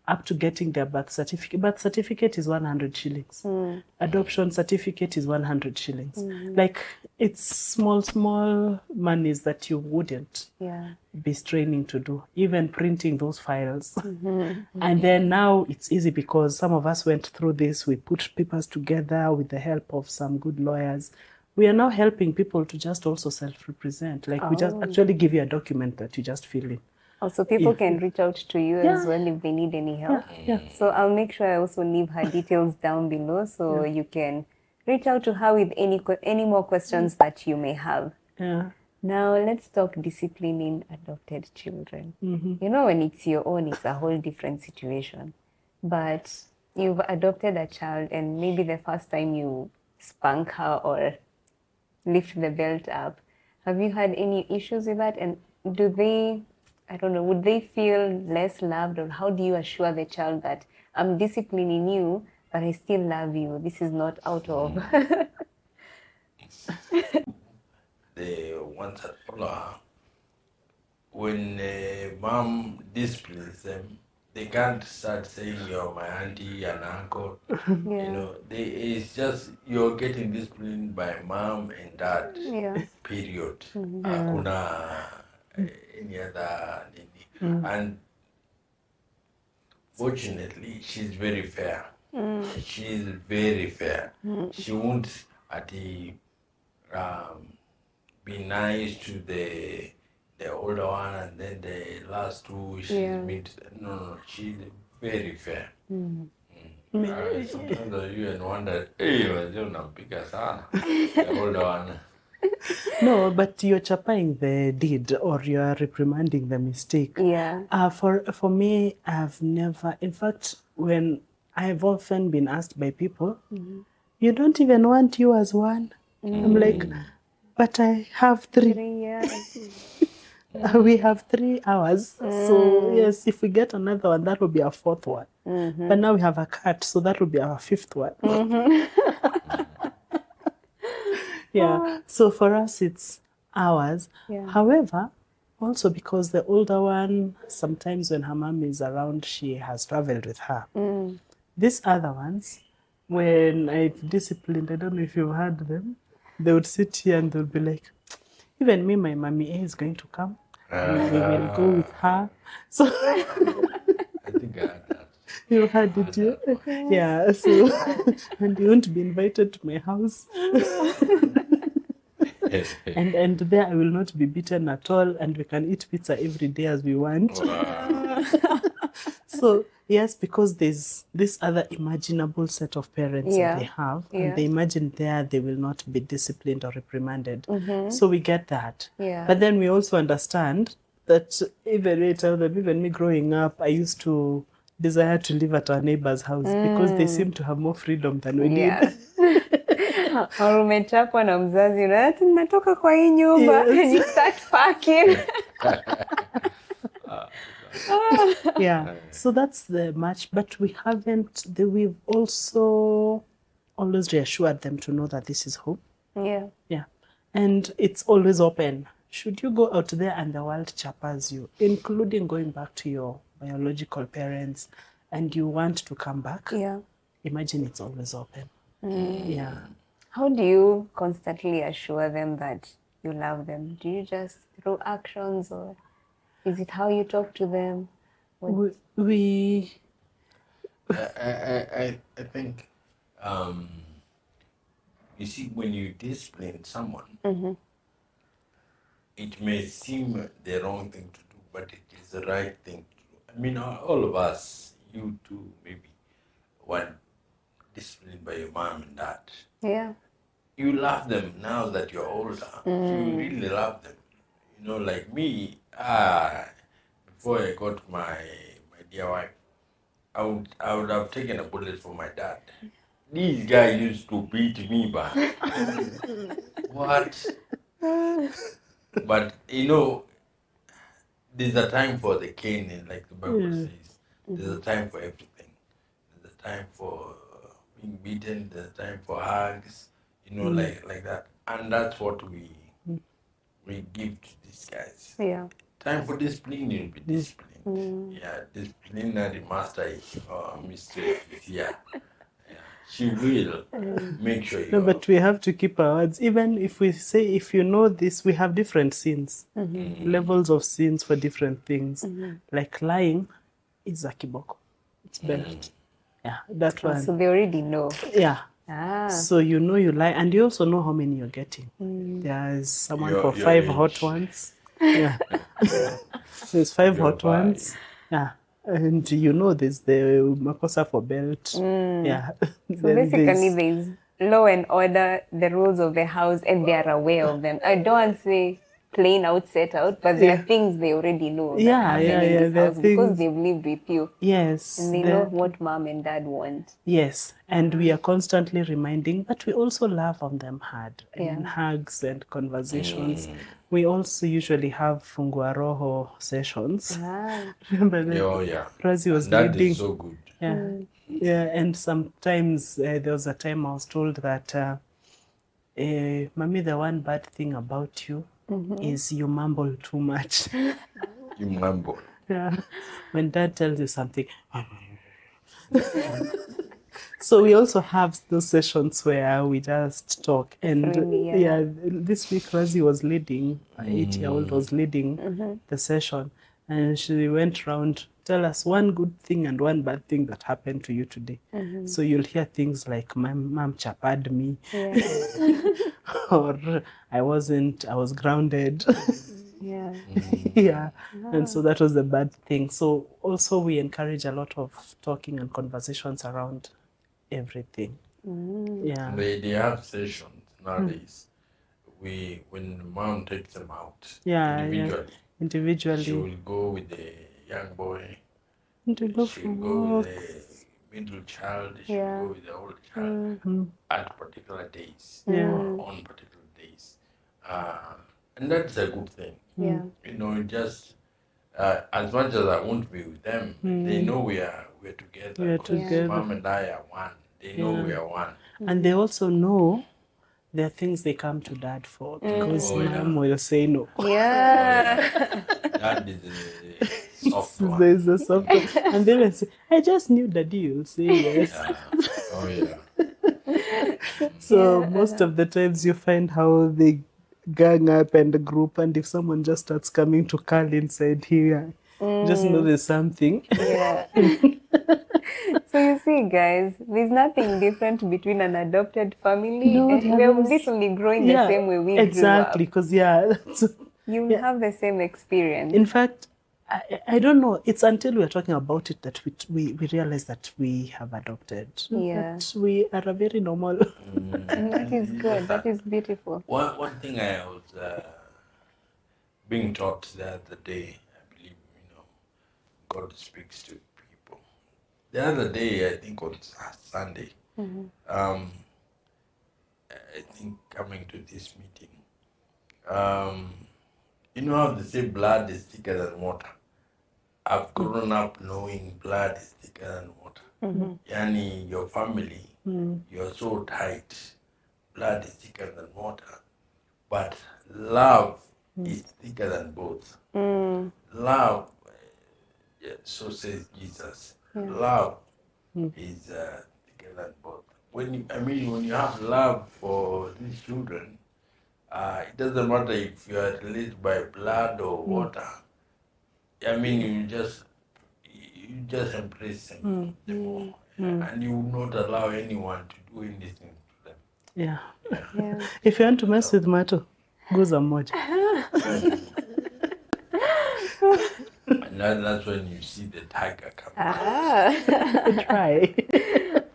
up to getting their birth certificate is 100 shillings. Adoption certificate is 100 shillings. Like it's small monies that you wouldn't be straining to do, even printing those files. And then now it's easy because some of us went through this. We put papers together with the help of some good lawyers. We are now helping people to just also self-represent. Like we just actually give you a document that you just fill in. Also, people can reach out to you as well if they need any help. So I'll make sure I also leave her details down below so you can reach out to her with any more questions that you may have. Now, let's talk disciplining adopted children. You know, when it's your own, it's a whole different situation. But you've adopted a child and maybe the first time you spank her or lift the belt up, have you had any issues with that? And do they... I don't know, would they feel less loved, or how do you assure the child that I'm disciplining you, but I still love you? This is not out of... The ones that follow her when mom disciplines them, they can't start saying you're my auntie and uncle. You know, it's just you're getting disciplined by mom and dad. Yeah. Period. Hakuna any other nini. And fortunately, she's very fair. She's very fair. She won't be nice to the older one and then the last two she's no, she's very fair. Sometimes you and wonder, hey, wazee unampiga sana. The older one. No, but you're chapaing the deed or you're reprimanding the mistake. Yeah. For me, I've never, in fact, when I've often been asked by people, you don't even want you as one. I'm like, but I have 3. 3 years. We have 3 hours. So yes, if we get another one, that will be our 4th one. But now we have a cat, so that will be our 5th one. Yeah. So for us, it's hours. Yeah. However, also because the older one, sometimes when her mom is around, she has traveled with her. These other ones, when I've disciplined, I don't know if you've heard them, they would sit here and they'll be like, even me, my mommy A is going to come. And we will go with her. So I think I had that. you heard it, yeah? Yeah, so and you won't be invited to my house. and there I will not be beaten at all, and we can eat pizza every day as we want. So yes, because there's this other imaginable set of parents that they have, and they imagine there they will not be disciplined or reprimanded. So we get that. But then we also understand that even me growing up, I used to desire to live at our neighbor's house because they seem to have more freedom than we did. Or umechapwa na mzazi, ati natoka kwa hii nyumba, and you start packing. Yeah, so that's the match, but we've also always reassured them to know that this is home. Yeah, and it's always open. Should you go out there and the world chapas you, including going back to your biological parents, and you want to come back, imagine it's always open. Yeah. How do you constantly assure them that you love them? Do you just through actions, or is it how you talk to them? I think you see, when you discipline someone, it may seem the wrong thing to do, but it is the right thing to do. I mean, all of us, you too, maybe, when disciplined by your mom and dad. Yeah. You love them now that you're older. You really love them. You know, like me, before I got my dear wife, I would have taken a bullet for my dad. These guys used to beat me back. What? But, you know, there's a time for the caning, like the Bible says. There's a time for everything. There's a time for being beaten. There's a time for hugs. You know, like that. And that's what we give to these guys. Yeah. Time for discipline, you'll be disciplined. Yeah, disciplinary master is mistress is here. Yeah. She will make sure you. No, but we have to keep our words. Even if we say, if you know this, we have different sins, levels of sins for different things. Like lying is a kiboko. It's belt. Yeah, that one. So they already know. Yeah. So you know you lie, and you also know how many you're getting. There's someone for 5 hot ones. Yeah. There's 5 hot ones. Yeah. And you know there's the makosa for belt. Yeah. So basically there's law and order, the rules of the house, and they are aware of them. I don't want to say plain out, set out, but there are things they already know that happen in this house because they've lived with you. Yes. And they know what mom and dad want. Yes. And we are constantly reminding, but we also love on them hard. In hugs and conversations. We also usually have fungua roho sessions. Remember that? Razi was that leading. Is so good. Yeah. Yeah, and sometimes there was a time I was told that, Mommy, the one bad thing about you is you mumble too much. You mumble. Yeah. When dad tells you something. So we also have those sessions where we just talk. And Freely, yeah, this week Razi was leading, our 8-year-old was leading the session. And she went around, tell us one good thing and one bad thing that happened to you today. So you'll hear things like, my mom chapad me, or I was grounded. Yeah. Yeah. And so that was the bad thing. So also we encourage a lot of talking and conversations around everything. Yeah. They have sessions nowadays. When mom takes them out Yeah, individually, she individually. will go with the young boy, To go she for will go walk. with the middle child, she Yeah. will go with the old child at particular days, Yeah. or on particular days. And that's a good thing. Yeah. You know, just as much as I won't be with them, they know we're together. We are 'Cause together. Mom and I are one. They know we are one. And they also know there are things they come to dad for because Oh, yeah. mom will say no. Yeah. That is a soft one. There's a something. And they will say, I just knew daddy will say yes. Oh, yeah. So most of the times you find how they gang up and group, and if someone just starts coming to curl inside here, just know there's something. Yeah. So you see, guys, there's nothing different between an adopted family. No, and there we're is- literally growing the same way we exactly, grew up. because that's You have the same experience. in fact, I don't know. It's until we're talking about it that we realize that we have adopted. Yeah. But we are a very normal. And that is good. That is beautiful. One thing I was being taught the other day, I believe, God speaks to people. The other day, I think on Sunday, I think coming to this meeting, you know how they say blood is thicker than water? I've grown up knowing blood is thicker than water. Yani, your family, you're so tight, blood is thicker than water. But love is thicker than both. Love, so says Jesus, love is thicker than both. When you have love for these children, it doesn't matter if you are related by blood or water. I mean, you just embrace them the more, and you will not allow anyone to do anything to them. Yeah. Yeah. If you want to mess with Mato, guza moja. And that's when you see the tiger come. Try.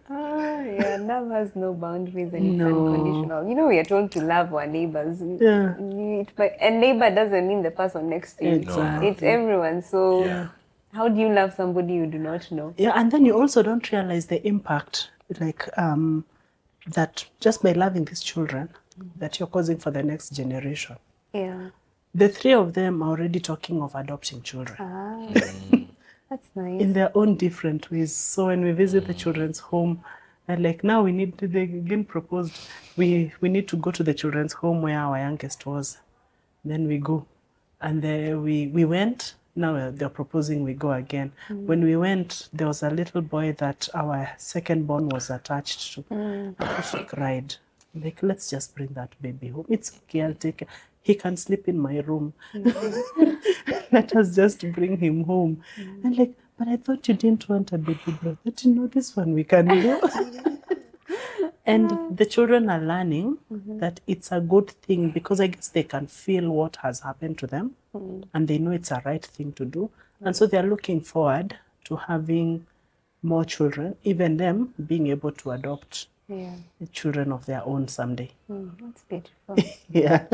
Yeah, love has no boundaries and it's No. unconditional. You know, we are told to love our neighbors. Yeah. A neighbor doesn't mean the person next to you. Exactly. It's everyone. So Yeah. how do you love somebody you do not know? Yeah, and then you also don't realize the impact, like that just by loving these children, that you're causing for the next generation. Yeah. The 3 of them are already talking of adopting children That's nice. in their own different ways. So when we visit the children's home, and like now they again proposed we need to go to the children's home where our youngest was. Then we go, and we went. Now they're proposing we go again. When we went, there was a little boy that our second born was attached to. And she cried, like, let's just bring that baby home. It's okay, I'll take it. He can sleep in my room. Let us just bring him home. And like, but I thought you didn't want a baby brother. You know, this one we can do. And the children are learning that it's a good thing because I guess they can feel what has happened to them and they know it's a right thing to do. And so they're looking forward to having more children, even them being able to adopt the children of their own someday. That's beautiful. Yeah.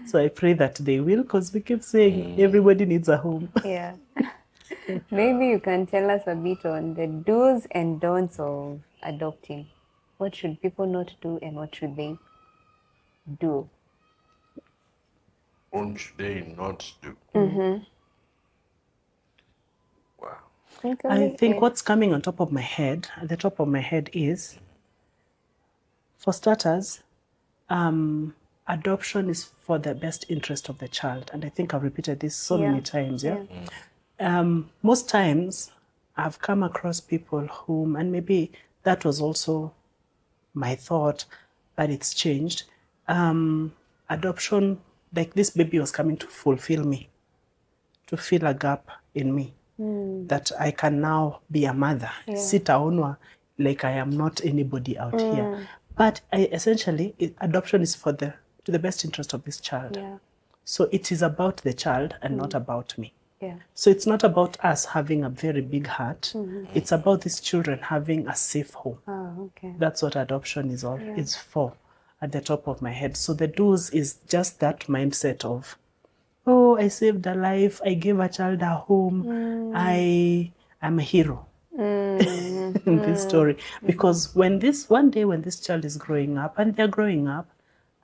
So I pray that they will, because we keep saying everybody needs a home. Yeah. Maybe you can tell us a bit on the do's and don'ts of adopting. What should people not do and what should they do? What should they not do? Wow. I think what's coming on top of my head, at the top of my head is, for starters, adoption is for the best interest of the child. And I think I've repeated this so many times, most times I've come across people whom, and maybe that was also my thought, but it's changed. Adoption, like this baby was coming to fulfill me, to fill a gap in me, that I can now be a mother. Sitaonwa like I am not anybody out here. But essentially, adoption is to the best interest of this child. So it is about the child and not about me. So it's not about us having a very big heart. It's about these children having a safe home. That's what adoption is all. It's for at the top of my head. So the do's is just that mindset of, oh, I saved a life. I gave a child a home. I am a hero in this story. Because one day when this child is growing up, and they're growing up,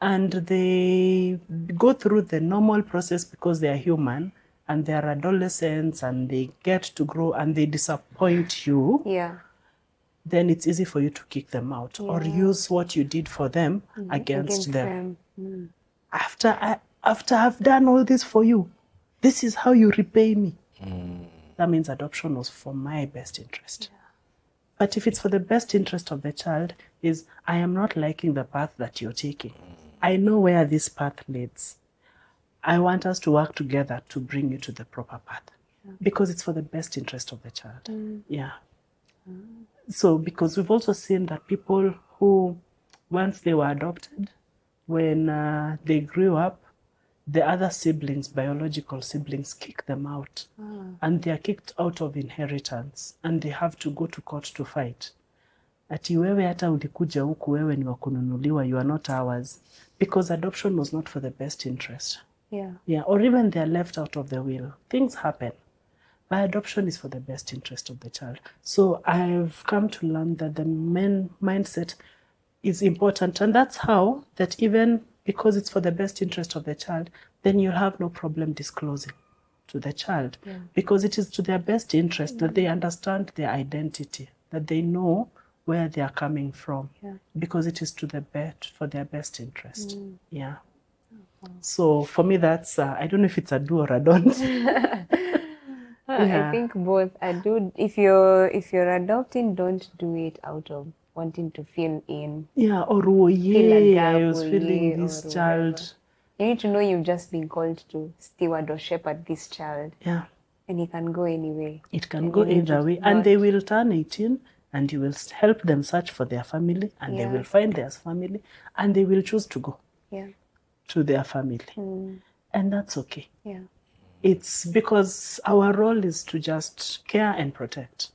and they go through the normal process because they are human, and they are adolescents, and they get to grow, and they disappoint you, then it's easy for you to kick them out or use what you did for them against them. After I've done all this for you, this is how you repay me. That means adoption was for my best interest. But if it's for the best interest of the child, is I am not liking the path that you're taking. I know where this path leads. I want us to work together to bring you to the proper path. Because it's for the best interest of the child. So because we've also seen that people who, once they were adopted, when they grew up, the other siblings, biological siblings, kick them out. And they are kicked out of inheritance. And they have to go to court to fight. Ati wewe hata ulikuja huku, wewe ni wakununuliwa, you are not ours. Because adoption was not for the best interest. Or even they are left out of the will. Things happen. But adoption is for the best interest of the child. So I've come to learn that the mindset is important. And that's how, that even because it's for the best interest of the child, then you'll have no problem disclosing to the child. Because it is to their best interest that they understand their identity, that they know where they are coming from. Because it is for their best interest. So for me, that's, I don't know if it's a do or a don't. I think both. I do. If you're adopting, don't do it out of wanting to fill in. Or I was feeling this child. You need to know you've just been called to steward or shepherd this child. And it can go anyway. It can go either way. And they will turn 18, and you will help them search for their family, and they will find their family, and they will choose to go to their family. And that's okay. It's because our role is to just care and protect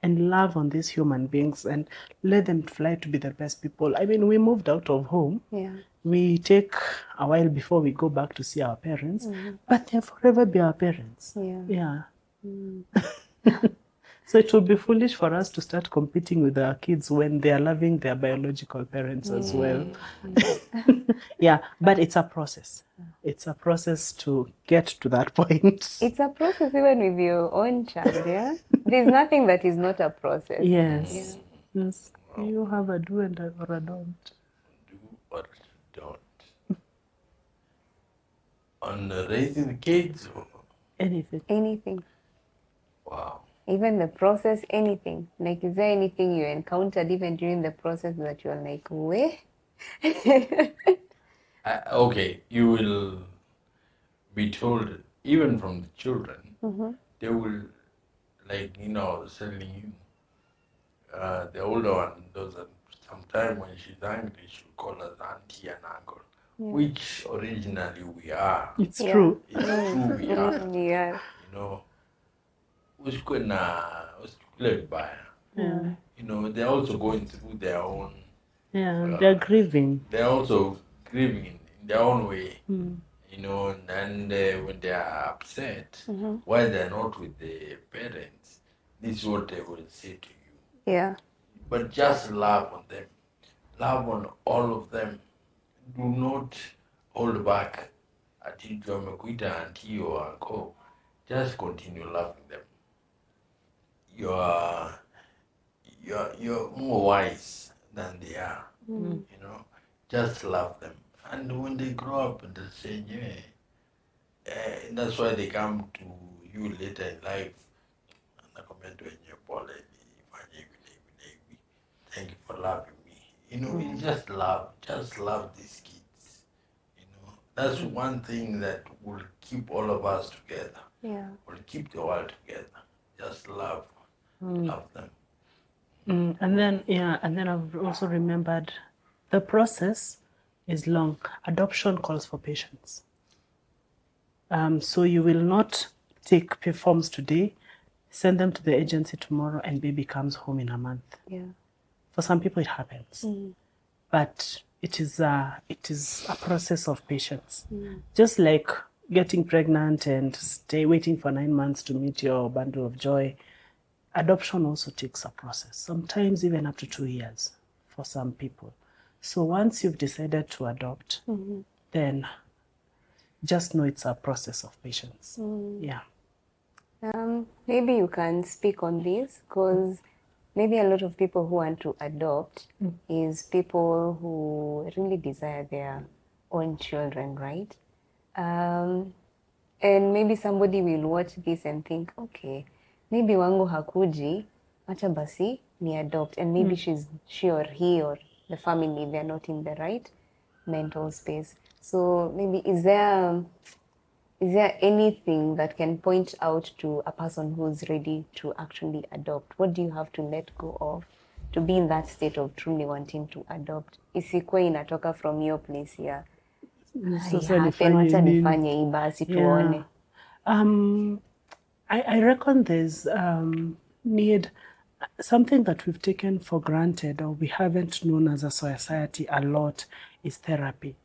and love on these human beings and let them fly to be the best people. I mean, we moved out of home. We take a while before we go back to see our parents, but they'll forever be our parents. So it would be foolish for us to start competing with our kids when they are loving their biological parents as well. But it's a process. It's a process to get to that point. It's a process even with your own child, There's nothing that is not a process. Yes. You have a do and or a don't. Do or don't. On raising the kids? Or? Anything. Wow. Even the process, anything. Like, is there anything you encountered even during the process that you're like, where? Okay, you will be told, even from the children, they will, telling you, the older one doesn't, sometimes when she's angry, she'll call us auntie and uncle, which originally we are. It's true. It's true, we are. Yeah. They're also going through their own. They're grieving. They're also grieving in their own way. And when they are upset, while they're not with the parents, this is what they will say to you. Yeah. But just love on them. Love on all of them. Do not hold back until you are auntie or uncle. Just continue loving them. You're more wise than they are. Just love them And when they grow up, they'll say, that's why they come to you later in life. Thank you for loving me. It's just love these kids. That's one thing that will keep all of us together. Yeah. Will keep the world together. Just love them. And then I've also remembered the process is long. Adoption calls for patience. So you will not take forms today, send them to the agency tomorrow, and baby comes home in a month. Yeah. For some people, it happens, but it is a process of patience. Just like getting pregnant and waiting for 9 months to meet your bundle of joy. Adoption also takes a process, sometimes even up to 2 years for some people. So once you've decided to adopt, then just know it's a process of patience. Yeah. Maybe you can speak on this, because maybe a lot of people who want to adopt is people who really desire their own children, right? And maybe somebody will watch this and think, okay, maybe wangu hakuji, acha basi ni adopt, and maybe she or he or the family, they're not in the right mental space. So maybe is there anything that can point out to a person who's ready to actually adopt? What do you have to let go of to be in that state of truly wanting to adopt? Isikuwe inatoka from your place here. Wacha nifanye hii basi tuone. I reckon there's need something that we've taken for granted or we haven't known as a society a lot is therapy.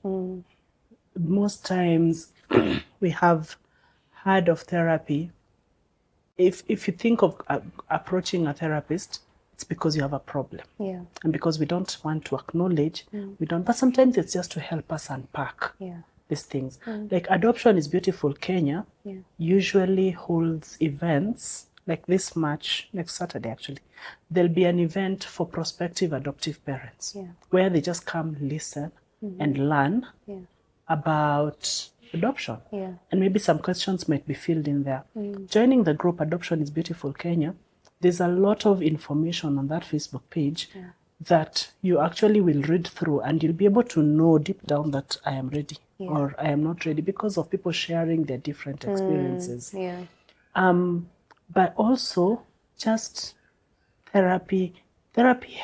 Most times we have heard of therapy. If you think of approaching a therapist, it's because you have a problem. Yeah. And because we don't want to acknowledge, we don't. But sometimes it's just to help us unpack these things. Like adoption is beautiful. Kenya usually holds events like this March, next Saturday actually. There'll be an event for prospective adoptive parents where they just come listen and learn about adoption. And maybe some questions might be filled in there. Joining the group Adoption is Beautiful Kenya, there's a lot of information on that Facebook page that you actually will read through, and you'll be able to know deep down that I am ready or I am not ready because of people sharing their different experiences. But also just therapy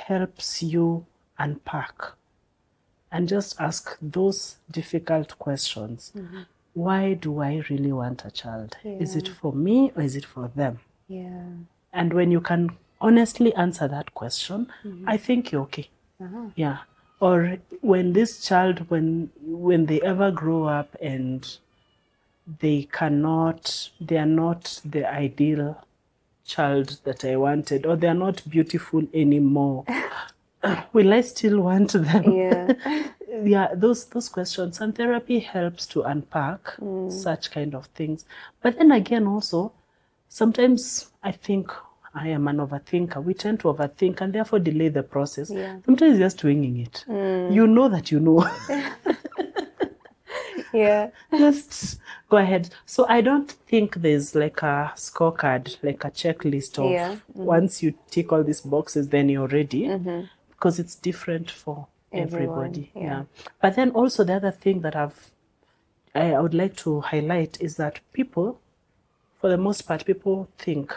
helps you unpack and just ask those difficult questions. Why do I really want a child? Is it for me or is it for them? And when you can honestly answer that question, I think you're okay. Or when this child, when they ever grow up and they are not the ideal child that I wanted, or they're not beautiful anymore, will I still want them? Those questions. And therapy helps to unpack such kind of things. But then again also, sometimes I think I am an overthinker. We tend to overthink and therefore delay the process. Sometimes just winging it. You know that you know. Just go ahead. So I don't think there's like a scorecard, like a checklist of once you tick all these boxes, then you're ready. Because it's different for everybody. But then also the other thing that I would like to highlight is that people, for the most part, people think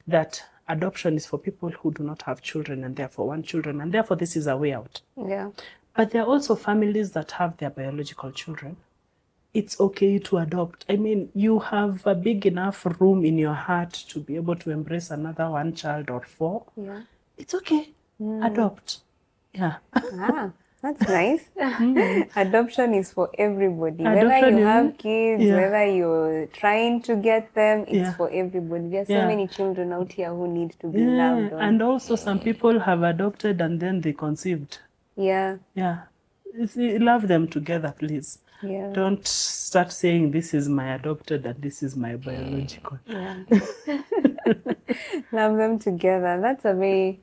that adoption is for people who do not have children and therefore want children, and therefore this is a way out. But there are also families that have their biological children. It's okay to adopt. I mean, you have a big enough room in your heart to be able to embrace another 1 child or 4. It's okay. Adopt. That's nice. Adoption is for everybody. Whether you have kids, whether you're trying to get them, it's for everybody. There are so many children out here who need to be loved on. And also some people have adopted and then they conceived. Love them together, please. Don't start saying this is my adopted and this is my biological. Love them together. That's a very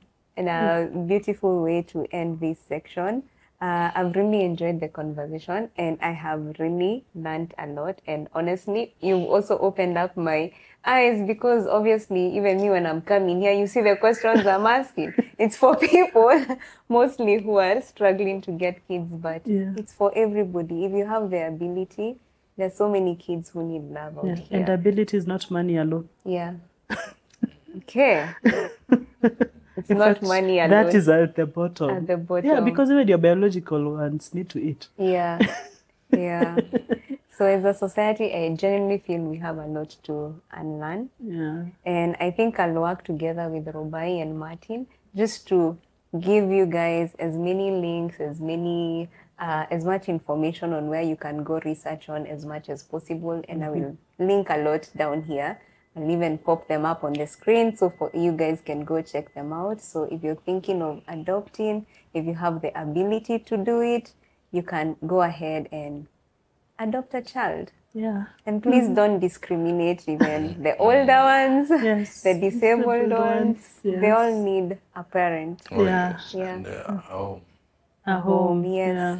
beautiful way to end this section. I've really enjoyed the conversation and I have really learned a lot. And honestly, you've also opened up my eyes because obviously, even me when I'm coming here, you see the questions I'm asking. It's for people mostly who are struggling to get kids, but Yeah. it's for everybody. If you have the ability, there's so many kids who need love out Yeah. here. And ability is not money alone. Yeah. Okay. It's In not fact, money alone. that is at the bottom. At the bottom. Yeah, because even your biological ones need to eat. Yeah. Yeah. So as a society, I genuinely feel we have a lot to unlearn. Yeah. And I think I'll work together with Robai and Martin just to give you guys as many links, as much information on where you can go research on as much as possible. And I will link a lot down here. I'll even pop them up on the screen so for you guys can go check them out. So if you're thinking of adopting, if you have the ability to do it, you can go ahead and adopt a child. Yeah. And please don't discriminate even the older ones, Yes. the disabled ones. Yes. They all need a parent. Oh, Yeah. yes. Yeah. And home. A home. Yes.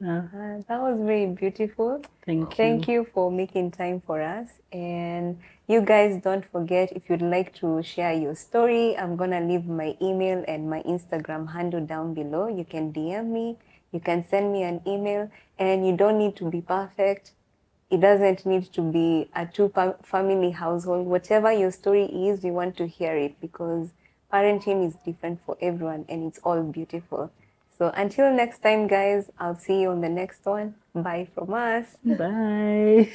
Yeah. That was very beautiful. Thank you. You for making time for us. And you guys don't forget, if you'd like to share your story, I'm going to leave my email and my Instagram handle down below. You can DM me, you can send me an email, and you don't need to be perfect. It doesn't need to be a two-family household. Whatever your story is, we want to hear it because parenting is different for everyone and it's all beautiful. So until next time, guys, I'll see you on the next one. Bye from us. Bye.